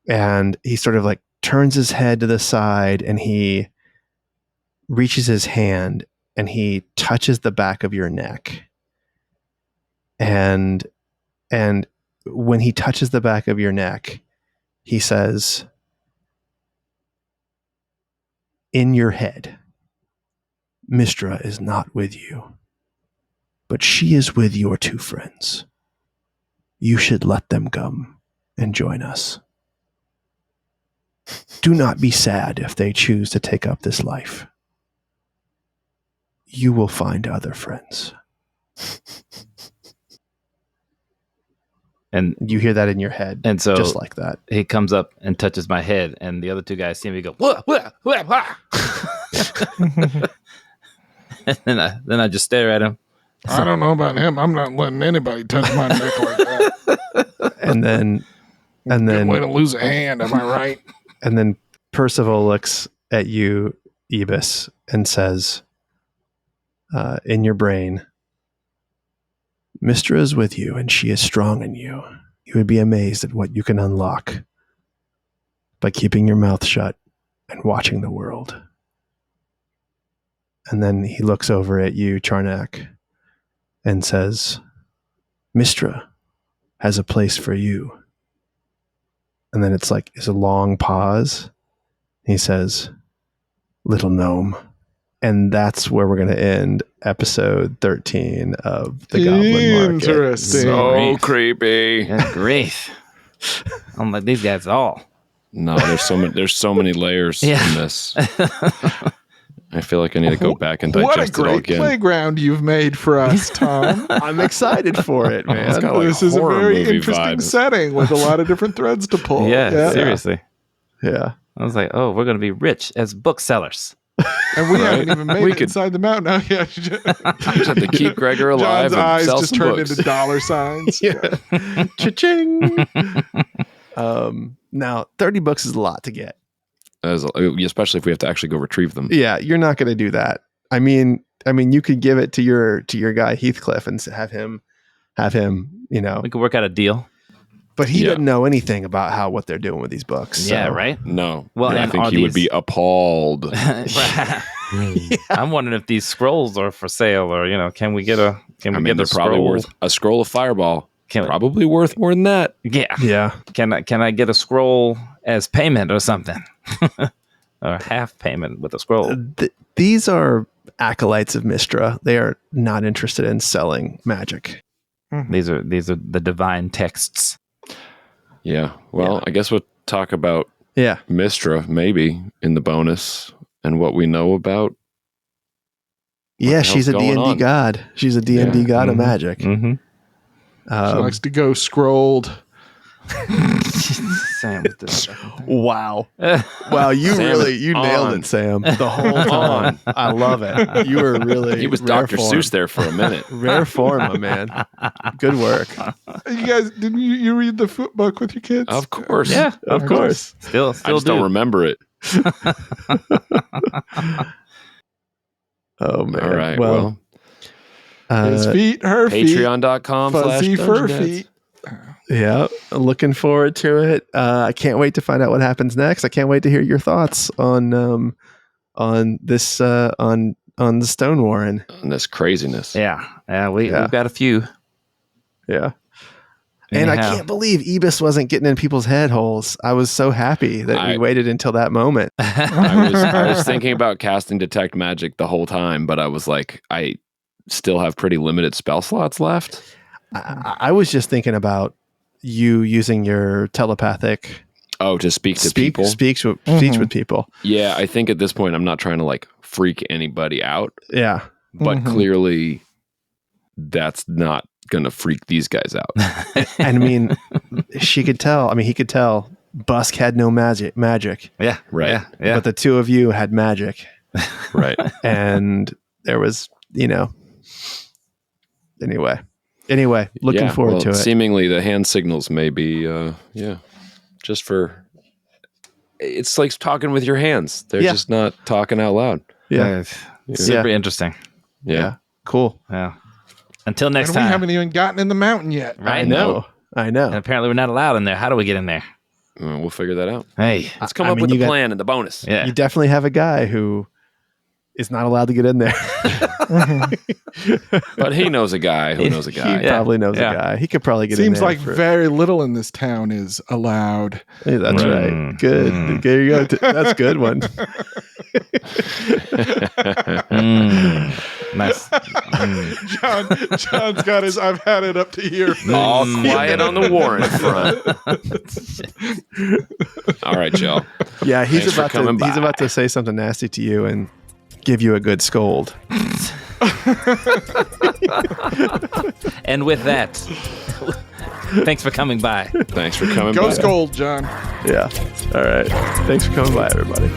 And he sort of turns his head to the side, and he reaches his hand and he touches the back of your neck. And when he touches the back of your neck, he says, in your head, Mistra is not with you, but she is with your two friends. You should let them come and join us. Do not be sad if they choose to take up this life. You will find other friends. And you hear that in your head, and so just like that. He comes up and touches my head, and the other two guys see me go, wah, wah, wah, wah. And then I just stare at him. I don't know about him. I'm not letting anybody touch my neck like that. And then good way to lose a hand, am I right? And then Percival looks at you, Ebus, and says, in your brain, Mistra is with you, and she is strong in you. You would be amazed at what you can unlock by keeping your mouth shut and watching the world. And then he looks over at you, Charnak, and says, Mistra has a place for you. And then it's a long pause. He says, little gnome. And that's where we're going to end episode 13 of the Goblin Market. Interesting. So creepy. Good grief. I'm like, these guys all. No, there's so many layers in this. I feel like I need to go back and digest What a it all great again. playground you've made for us, Tom. I'm excited for it, man. It's got like This is a horror very movie interesting vibes. setting with a lot of different threads to pull. Yeah, seriously. Yeah. I was like, oh, we're going to be rich as booksellers. And we Right. haven't even made We it could- inside the mountain. Oh, yeah. Just have to keep Gregor alive John's and eyes sell just some turned books. into dollar signs. Yeah. Cha-ching. Now, 30 books is a lot to get. Especially if we have to actually go retrieve them. Yeah, you're not going to do that. I mean, you could give it to your guy Heathcliff and have him, you know. We could work out a deal. But he Yeah. doesn't know anything about what they're doing with these books. Yeah, so- right? No. Well, I and think are he would be these- appalled. I'm wondering if these scrolls are for sale, or can we get a I mean, get they're a probably scroll? worth a scroll of Fireball. Can we- Probably worth more than that. Yeah. Yeah. Can I get a scroll as payment or something, or half payment with a scroll? These are acolytes of Mystra. They are not interested in selling magic. These are the divine texts. Yeah. Well, Yeah. I guess we'll talk about Yeah. Mystra maybe in the bonus and what we know about. Yeah, the she's a hell's going D&D on? god. She's a D&D Yeah. god of Mhm. magic. Mm-hmm. She likes to go scrolled. Sam with this. Wow. Wow, you Sam really is nailed on. it, Sam. The whole time. I love it. You were really He was rare Dr. form. Seuss there for a minute. Rare form, my man. Good work. You guys, didn't you read the foot book with your kids? Of course. Yeah, Of course. Still I just don't remember it. Oh man. All right. Well, His feet, her feet. patreon.com Fuzzy fur /Dungeonettes. feet. Yeah, looking forward to it. I can't wait to find out what happens next. I can't wait to hear your thoughts on this on the Stone Warren. And this craziness. Yeah. We've got a few. Yeah. And I Anyhow. can't believe Ebis wasn't getting in people's head holes. I was so happy that we waited until that moment. I was thinking about casting Detect Magic the whole time, but I was like, I still have pretty limited spell slots left. I was just thinking about you using your telepathic Oh, to speak to people? speech with people. Yeah, I think at this point I'm not trying to like freak anybody out, Yeah. but clearly that's not going to freak these guys out. And I mean, she could tell. I mean, he could tell Busk had no magic, Yeah. Right. Yeah. but the two of you had magic. Right. And there was, anyway, looking Yeah, forward well, to it. Seemingly the hand signals may be, just for, it's like talking with your hands. They're Yeah. just not talking out loud. Yeah. Super interesting. Yeah. Cool. Yeah. Until next And we time. haven't even gotten in the mountain yet. Right? I know. And apparently we're not allowed in there. How do we get in there? We'll figure that out. Hey. Let's come I up mean, with you a got- plan and the bonus. Yeah. You definitely have a guy who is not allowed to get in there. But he knows a guy who knows a guy. He probably knows Yeah. a guy. He could probably get in Seems there. like very little in this town is allowed. Hey, that's Right. right. Good. There you go. That's a good one. Nice. John's got his I've had it up to here. All quiet on the Warren front. All right, Joe. Yeah, Thanks for coming he's by. about to say something nasty to you and give you a good scold. And with that, thanks for coming by. Thanks for coming Go by. Scold, John. Yeah. All right. Thanks for coming by, everybody.